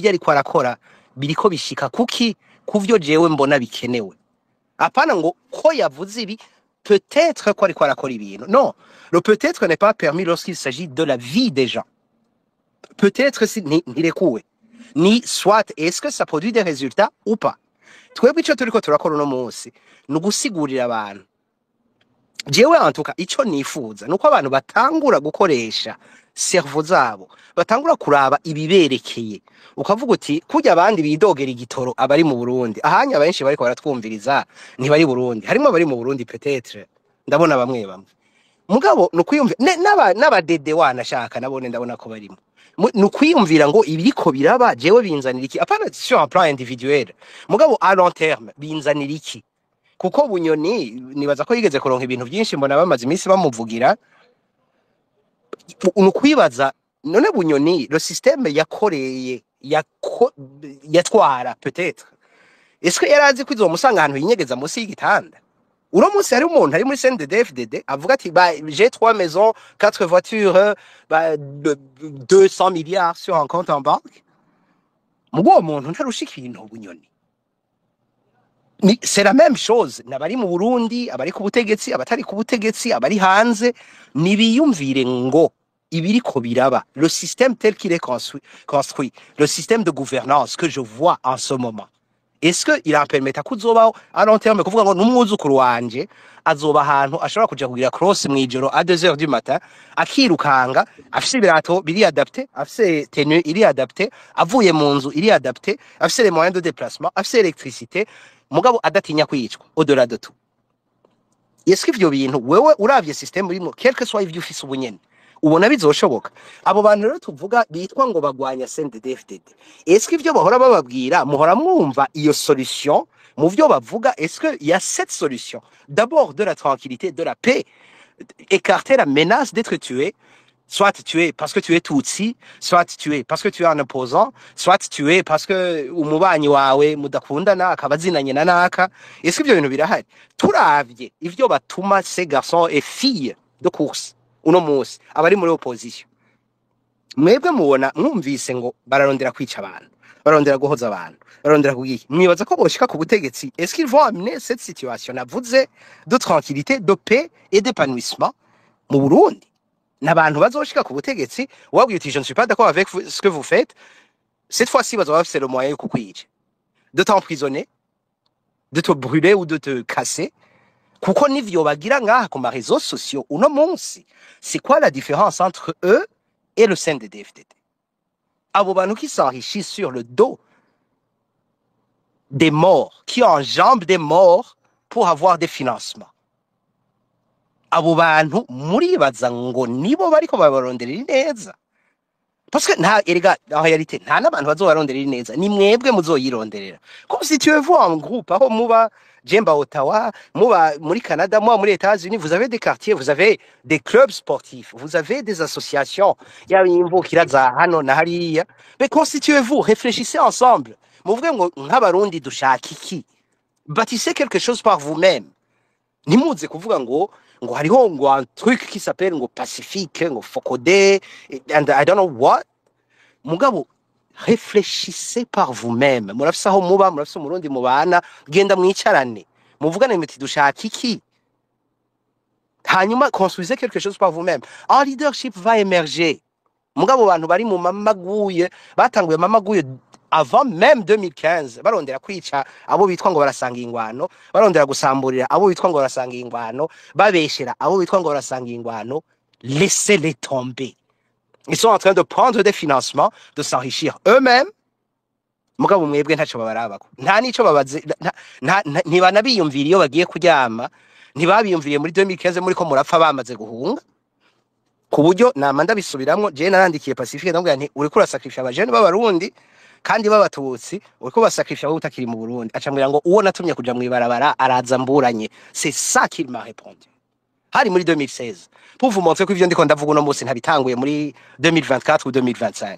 ariko arakora biriko bishika kuki kuvyo jewe mbona bikenewe apana ngo ko yavuze ibi peut-être ko ariko arakora ibintu non le peut-être n'est pas permis lorsqu'il s'agit de la vie des gens peut-être si ntirekuwe ni soit est-ce que ça produit des résultats ou pas twebwe ico turiko turakora uno munsi nugusigurira abantu jewe antuka ico nifuza nuko abantu batangura gukoresha cerveau zabo batangura kuraba ibiberekeye ukavuga uti kujya abandi bidogera igitoro abari mu Burundi ahanya benshi bariko baratwumviriza ntibari Burundi harimo abari mu Burundi peut-être ndabona bamwe mugabo nukwiyumvira n'abadede wanashaka nabone ndabona ko barimo nukwiyumvira ngo ibiriko biraba jewe binzanira iki apana sur un plan individuel mugabo à long terme binzanira iki kuko Bunyoni nibaza ko yigeze kuronka ibintu byinshi mbona bamaze iminsi bamuvugira unukwibaza none Bunyoni le système yakoreye yatwara peut-être est-ce que yarazi ko izomusanga ahantu yinyegeza munsi y'igitanda uno munsi hari umuntu ari muri CNDD-FDD avuga ati bah j'ai 3 maisons 4 voitures bah 200 milliards sur un compte en banque mugo muntu ntarushika ibintu bunyoni c'est la même chose nabari mu Burundi abari ku butegetsi abatari ku butegetsi abari hanze nibiyumvire ngo ibiriko biraba le système tel qu'il est construit le système de gouvernance que je vois en ce moment est-ce que il en permet kuzobaho à long terme kuvuga ngo numwuzukuru wanje azoba ahantu ashobora kuja kugira cross mwijoro à 2h du matin akirukanga afise ibirato biri adapté afise tenue iri adapté avuye mu nzu iri adapté afise les moyens de déplacement afise électricité mugabo adatinya kwicwa au-delà de tout est-ce que ivyo bintu wewe uravye système urimo quelque soit ivyo ufise ubunyene ubona bizoshoboka abo bantu rero tuvuga bitwa ngo bagwanya CNDD-FDD est-ce que ivyo bahora bababwira muhora mwumva iyo solution mu vyo bavuga est-ce que il y a cette solution d'abord de la tranquillité de la paix écarter la menace d'être tué soit tué parce que tu es Tutsi soit tué parce que tu es un opposant soit tué parce que umubanyi wawe mudakundana akabazinanye na naka est-ce que ivyo bintu birahari turavye ivyo batuma ces garçons et filles de course uno munsi abari muri opposition mwebwe mubona mwumvise ngo bararondera kwica abantu bararondera guhoza abantu bararondera kugiki mwibaza ko boshika ku butegetsi est-ce qu'ils vont amener cette situation navuze de tranquillité de paix et d'épanouissement mu Burundi n'abantu bazoshika ku butegetsi wabwiye uti je ne suis pas d'accord avec ce que vous faites cette fois-ci bazoba bafise le moyen yo kukwica de t'emprisonner de te brûler ou de te casser kuko nivyo bagira ngaha ku ma réseaux sociaux uno munsi c'est quoi la différence entre eux et le CNDD-FDD abo bantu qui s'enrichissent sur le dos des morts qui enjambent des morts pour avoir des financements abo bantu muribaza ngo nibo bariko babaronderera neza parce que nta erega en réalité nta n'abantu bazobaronderera neza ni mwebwe muzoyironderera comme si tu veux en groupe aho muba Jemba Ottawa, moi, muri Canada, moi, muri États-Unis, vous avez des quartiers, vous avez des clubs sportifs, vous avez des associations. Il y a une kiraza hano na hariya. Mais constituez-vous, réfléchissez ensemble. Muvuge ngo nk'abarundi dushaka iki? Bâtissez quelque chose par vous-même. Nimuze kuvuga ngo hariho ngo un truc qui s'appelle ngo Pacifique, ngo Fokode, and I don't know what. Mugabo réfléchissez par vous-même murafise aho muba murafise umurundi mubana genda mwicarane muvugane muti dushaka iki hanyuma construisez quelque chose par vous-même un leadership va émerger mugabo bantu bari mu mamaguye batanguye mamaguye avant même 2015 barondera kwica abo bitwa ngo barasanga ingwano barondera gusamburira abo bitwa ngo barasanga ingwano babeshera abo bitwa ngo barasanga ingwano laissez-les tomber. Ils sont en train de prendre des financements, de s'enrichir eux-mêmes. Mugabo mwebwe ntaco babarabako. Nta nico babaze ntibanabiyumvira iyo bagiye kuryama. Ntibabiyumviriye muri 2015 muri ko murapfa bamaze guhunga. Ku buryo namanda bisubiramwo je narandikiye Pacifique ndambwira nti uri kura sacrifice abajene b'abarundi kandi b'abatutsi uri ko basacrifice abo utakiri mu Burundi. Acambwira ngo uwo natumye kuja mu ibarabara araza mburanye. C'est ça qu'il m'a répondu. Hari muri 2016 pour vous montrer ko ivyo ndiko ndavuga uno munsi ntabitanguye muri 2024 ou 2025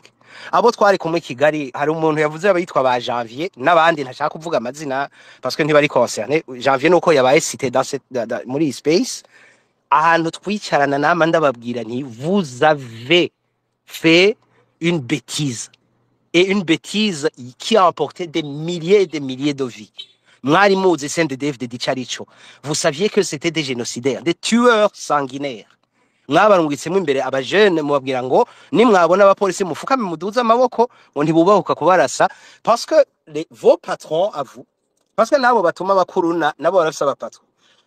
abo twari kumwe Kigali hari umuntu yavuze abayitwa ba Janvier n'abandi ntashaka kuvuga amazina parce que ntibari concerné Janvier nuko yabaye cité dans cette muri space ahantu twicarana nama ndababwira nti vous avez fait une bêtise et une bêtise qui a emporté des milliers et des milliers de vies. Mwari muzi CNDD-FDD carico. Vous saviez que c'était des génocidaires, des tueurs sanguinaires. Mwabarungitsemo imbere abajene mubabwira ngo nimwabona abapolisi mufukame muduza amaboko ngo ntibubahuka kubarasa parce que vos patrons à vous parce que nabo batuma bakuruna nabo barafisa abapatron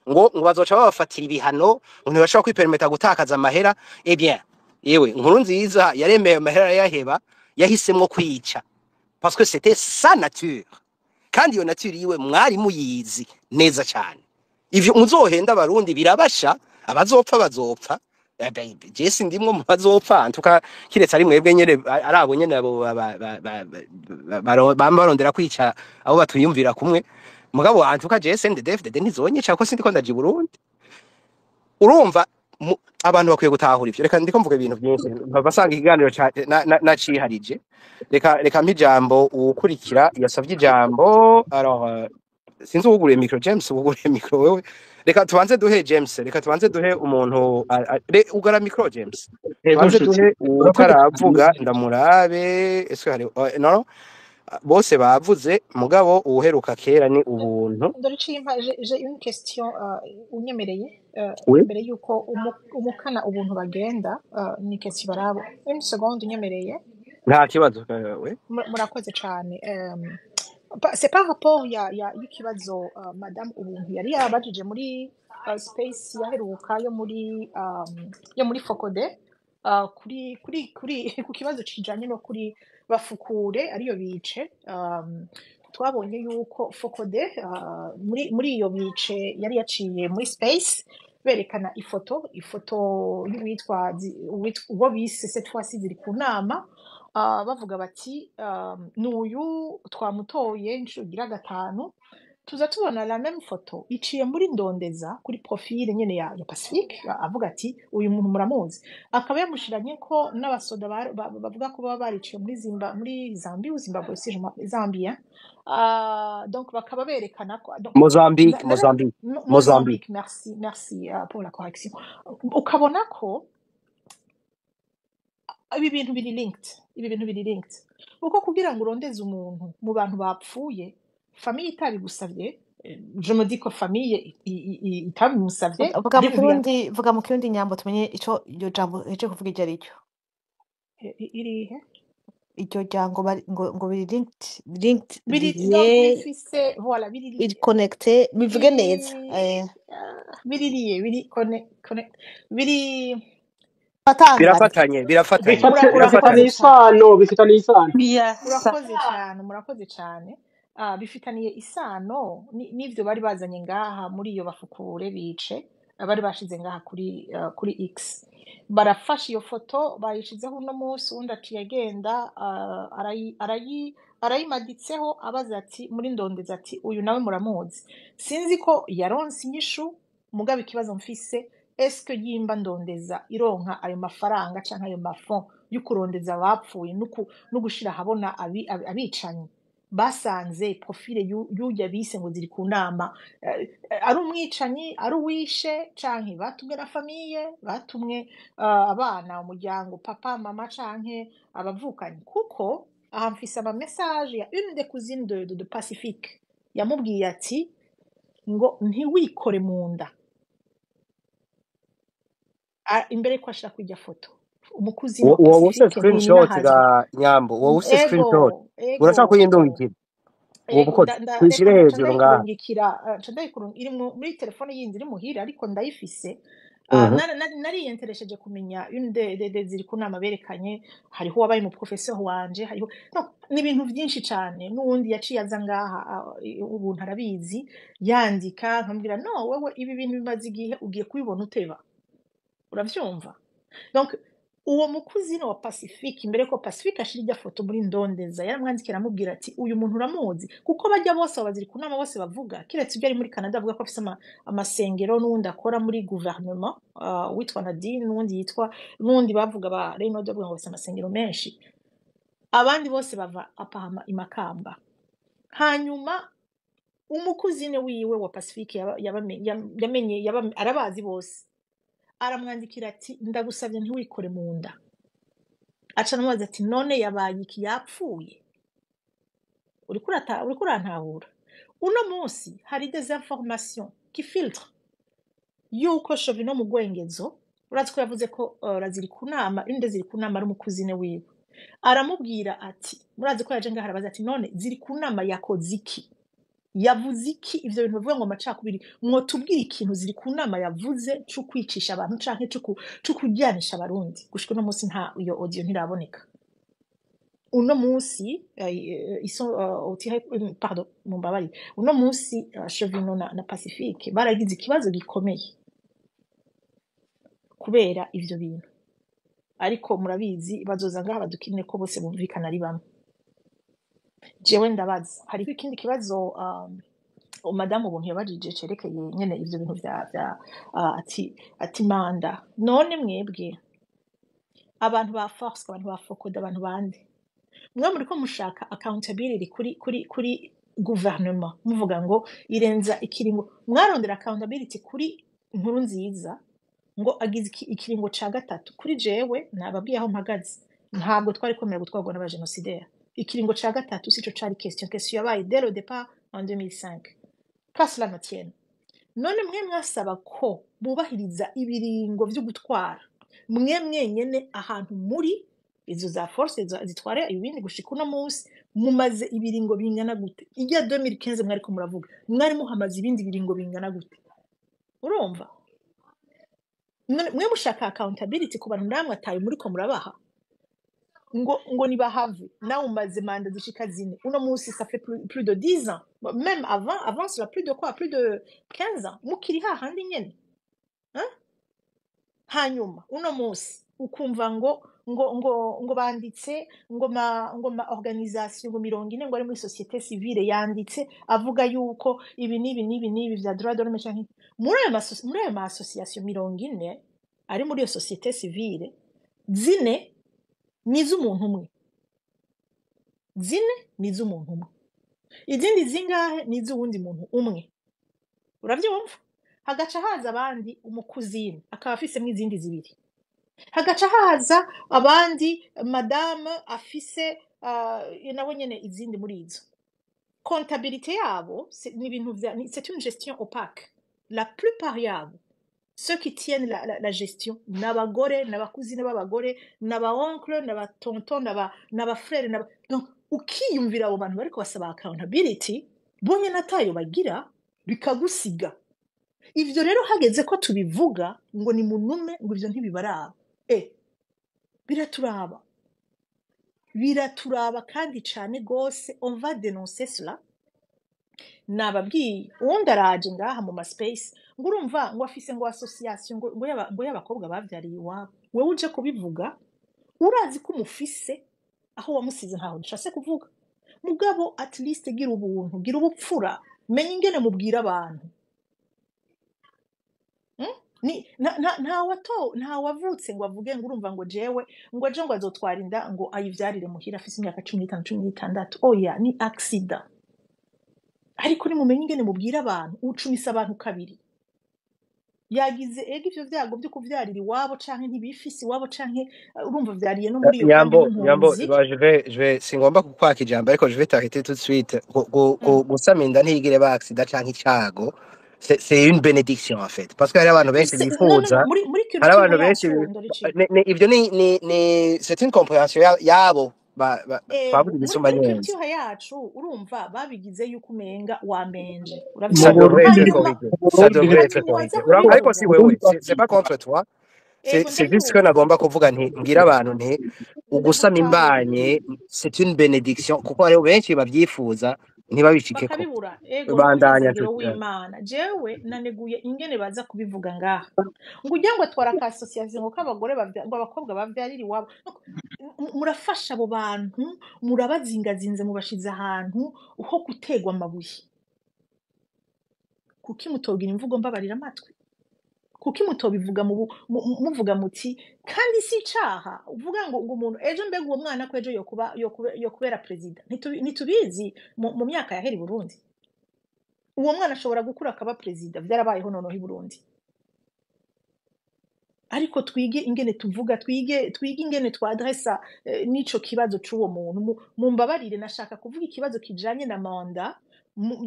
ngo bazoca babafatira ibihano ngo ntibashobora kwipermeta gutakaza amahera eh bien yewe inkuru nziza yaremeye amahera yaheba yahisemwo kwica parce que c'était sa nature. Kandi iyo nature yiwe mwari muyizi neza cyane ivyo muzohenda abarundi birabasha abazopfa bazopfa Jesse ndimwe mu bazopfa ntuka kiretse ari mwebwe nyene arabo nyene abo barondera kwica abo batuyumvira kumwe mugabo antuka Jesse CNDD-FDD ntizonyica ko sindiko ndaji Burundi urumva abantu bakwiye gutahura ivyo. Reka ndiko mvuga ibintu byinshi basanga ikiganiro naciharije. Reka mpijambo uwukurikira yasavye ijambo. Alors sinzi uwuguriye micro James, uwuguriye micro wewe. Reka tubanze duhe James, reka tubanze duhe umuntu ugara micro James. yego Tubanze nshuti duhe urakoze utaravuga ndamurabe. Ese hari no bose bavuze mugabo uwuheruka kera ni ubuntu. J'ai une question unyemereye Oui. mbere yuko umukana ubuntu bagenda ni question barabo une seconde unyemereye Nta kibazo we. murakoze cyane c'est par rapport ya y'ikibazo madame ubuntu yari yabajije muri space yaheruka yo muri Focode kuri ku kibazo kijanye no kuri bafukure ariyo bice twabonye yuko Focode muri iyo bice yari yaciye muri space berekana ifoto y'uwitwa uwo bise cette fois-ci ziri ku nama bavuga bati n'uyu twamutoye inshuro igira gatanu tuza tubona la même photo iciye muri ndondeza kuri profile nyene ya Pacifique avuga ati uyu muntu muramuzi akaba yamushiranye ko n'abasoda bavuga ko baba bariciye muri Zambia Zimbabwe si Zambia donc bakaba berekana ko Mozambique merci pour la correction ukabona ko ibi bintu biri linked uko kugira ngo urondeze umuntu mu bantu bapfuye famille itabigusavye je me dis ko famille itabimusavye vuga mu kirundi nyambo tumenye ico iryo jambo eje kuvuga iryo aricyo irihe iryo jambo ngo biri linked bifise voilà biri connecté bivuge neza biri connect biri bifitanye isano murakoze cyane bifitaniye isano n'ivyo bari bazanye ngaha muri iyo bafukure bice bari bashize ngaha kuri X barafasha iyo foto bayishizeho uno munsi undi aciye agenda arayimaditseho abaza ati muri ndondeza ati uyu nawe muramuzi sinzi ko yaronse inyishu mugabe ikibazo mfise eske yimba ndondeza ironka ayo mafaranga canke ayo mafond y'ukurondeza abapfuye no gushira habona abicanyi basanze profile y'ujya bise ngo ziri ku nama ari umwicanyi ari uwishe canke batumwe na famille batumwe abana umuryango papa mama canke abavukanyi kuko aha mfise ama message ya une des cousines de Pacifique yamubwiye ati ngo ntiwikore mu nda imbere ko ashaka kujya foto umukuzi wa Pacifique screenshot ga nyambo wowe screenshot urashaka kuyindungikira uwo bukoze kwishire hejuru ngaha iri muri telefone yindi iri muhira ariko ndayifise nari interested kumenya une de ziri ku nama berekanye hariho wabaye mu professeur wanje hariho ni ibintu byinshi cyane n'uwundi yaciye aza ngaha ubuntu arabizi yandika nkambwira no wewe ibi bintu bimaze igihe ugiye kubibona uteba uravyumva donc uwo mukuzino wa Pacifique imbere ko Pacifique ashira ijya foto muri ndondeza yaramwandikira amubwira ati uyu muntu uramuzi kuko bajya bose abaziri kunama bose bavuga kiretse ibyo ari muri Canada avuga ko afise amasengero n'undi akora muri gouvernement witwa Nadine n'undi bavuga ba Reynold bavuga ngo bafise amasengero menshi abandi bose bava apahama imakamba hanyuma umukuzine wiwe wa Pacifique yamenye arabazi bose aramwandikira ati ndagusabye ntiwikore mu nda aca namubaza ati none yabaye iki yapfuye uriko urantahura uno munsi hari des informations qui filtre yuko Shovino mu Gwengezo urazi ko yavuze ko raziri kunama inde ziri kunama ari umukuzine wiwe aramubwira ati murazi ko yaje ngaha arabaza ati none ziri kunama yakoze iki yavuze iki ivyo bintu bivuga ngo amacakubiri mwotubwira ikintu ziri ku nama yavuze cyo kwicisha abantu canke cyo kujyanisha abarundi gushika no munsi nta iyo audio ntiraboneka uno munsi pardon mumbabari uno munsi Shovino na Pacifique baragize ikibazo gikomeye kubera ivyo bintu ariko murabizi bazoza ngaha badukine ko bose bumvikana ari bamwe jewe ndabaza hari ikindi kibazo madamu ubuntu yabajije cerekeye nyene ivyo bintu ati manda none mwebwe abantu ba force abantu ba fokoda abantu bande mwe muriko mushaka accountability kuri gouvernement muvuga ngo irenza ikiringo mwarondera accountability kuri inkuru nziza ngo agize ikiringo ca gatatu kuri jewe nababwiye aho mpagaze ntabwo twari komera gutwarwa n'abagenosideri ikiringo ca gatatu sico cari question yabaye dès le départ en 2005 place la notienne none mwe mwasaba ko bubahiriza ibiringo vyo gutwara mwe mwenyene ahantu muri izo za force zitwara ibindi gushika uno munsi mumaze ibiringo bingana gute ijya 2015 mwari ko muravuga mwari muhamaze ibindi biringo bingana gute urumva mwe mushaka accountability ku bantu ndamwe ataye muri ko murabaha ngo nibahave nawe umaze manda zishika zine uno munsi ça fait plus de 10 ans même avant cela plus de quoi plus de 15 ans mukiri hahandi nyene hanyuma uno munsi ukumva ngo banditse ngo ma organisation ngo 40 ngo ari muri société civile yanditse avuga yuko ibi nibi vya droit de l'homme cyangwa muri ayo ma association 40 ari muri iyo société civile zine niz'umuntu umwe izindi zingahe niz'uwundi muntu umwe uravyumva hagaca haza abandi umukuzini akaba afisemo izindi zibiri hagaca haza abandi madame afise nawe nyene izindi muri izo comptabilité yabo ni ibintu c'est une gestion opaque la plupart yabo ceux qui tiennent la gestion n'abagore n'abakuzine b'abagore n'abaonkle n'abatonton n'abafrère donc ukiyumvira abo bantu bariko basaba accountability bonye natayo bagira bikagusiga ivyo rero hageze ko tubivuga ngo ni munume ngo ivyo ntibibaraba biraturaba kandi cane gose on va dénoncer cela nababwiye uwundi araje ngaha mu space ngo urumva ngo afise ngo association ngo y'abakobwa bavyariye iwabo wewe uje kubivuga urazi ko umufise aho wamusize ntaho ndashase kuvuga mugabo at least gira ubuntu gira ubupfura menye ingene mubwira abantu nta wavutse ngo avuge ngo urumva ngo jewe ngo aje ngo azotwara inda ngo ayivyarire muhira afise imyaka 15 16 oya ni accident ariko ni mumenye ingene mubwira abantu ucumisa abantu kabiri yagize ivyo vyago byo kuvyarira iwabo canke ntibifisi iwabo canke urumva vyariye no muri iyo Nyambo, je vais singomba kukwaka ijambo ariko je vais t'arrêter tout de suite gusama inda ntigire ba accident canke icago c'est une bénédiction en fait parce que hari abantu benshi bifuza hari abantu benshi ivyo ni c'est une compréhension yabo twavuga ibisumba neza culture yacu urumva babigize yuko umenga wamenje ça devrait être corrigé ariko si wewe c'est pas contre toi c'est juste que nagomba kuvuga nti mbwira abantu nti ugusama imbanye c'est une bénédiction kuko hari benshi babyifuza ntibabishikeko bakabibura bandanya w'Imana jewe naneguye ingene baza kubivuga ngaha ngo ujya ngo twara ka association ngo kabagore ngo abakobwa bavyarira iwabo murafasha abo bantu murabazingazinze mubashize ahantu uho gutegwa amabuye kuki mutogira imvugo mbabarira amatwi kuki mutobivuga muvuga muti kandi si icaha uvuga ngo umuntu ejo mbega uwo mwana ko ejo yo kubera president ntitubizi mu myaka yahera i Burundi uwo mwana ashobora gukura akaba president byarabayeho noneho i Burundi ariko twige ingene tuvuga twige ingene twadressa nico kibazo c'uwo muntu mumbabarire nashaka kuvuga ikibazo kijanye na manda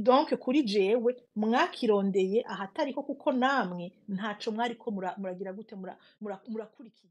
donc kuri jewe mwakirondeye ahatari ko kuko namwe ntaco mwari ko muragira gute murakurikiza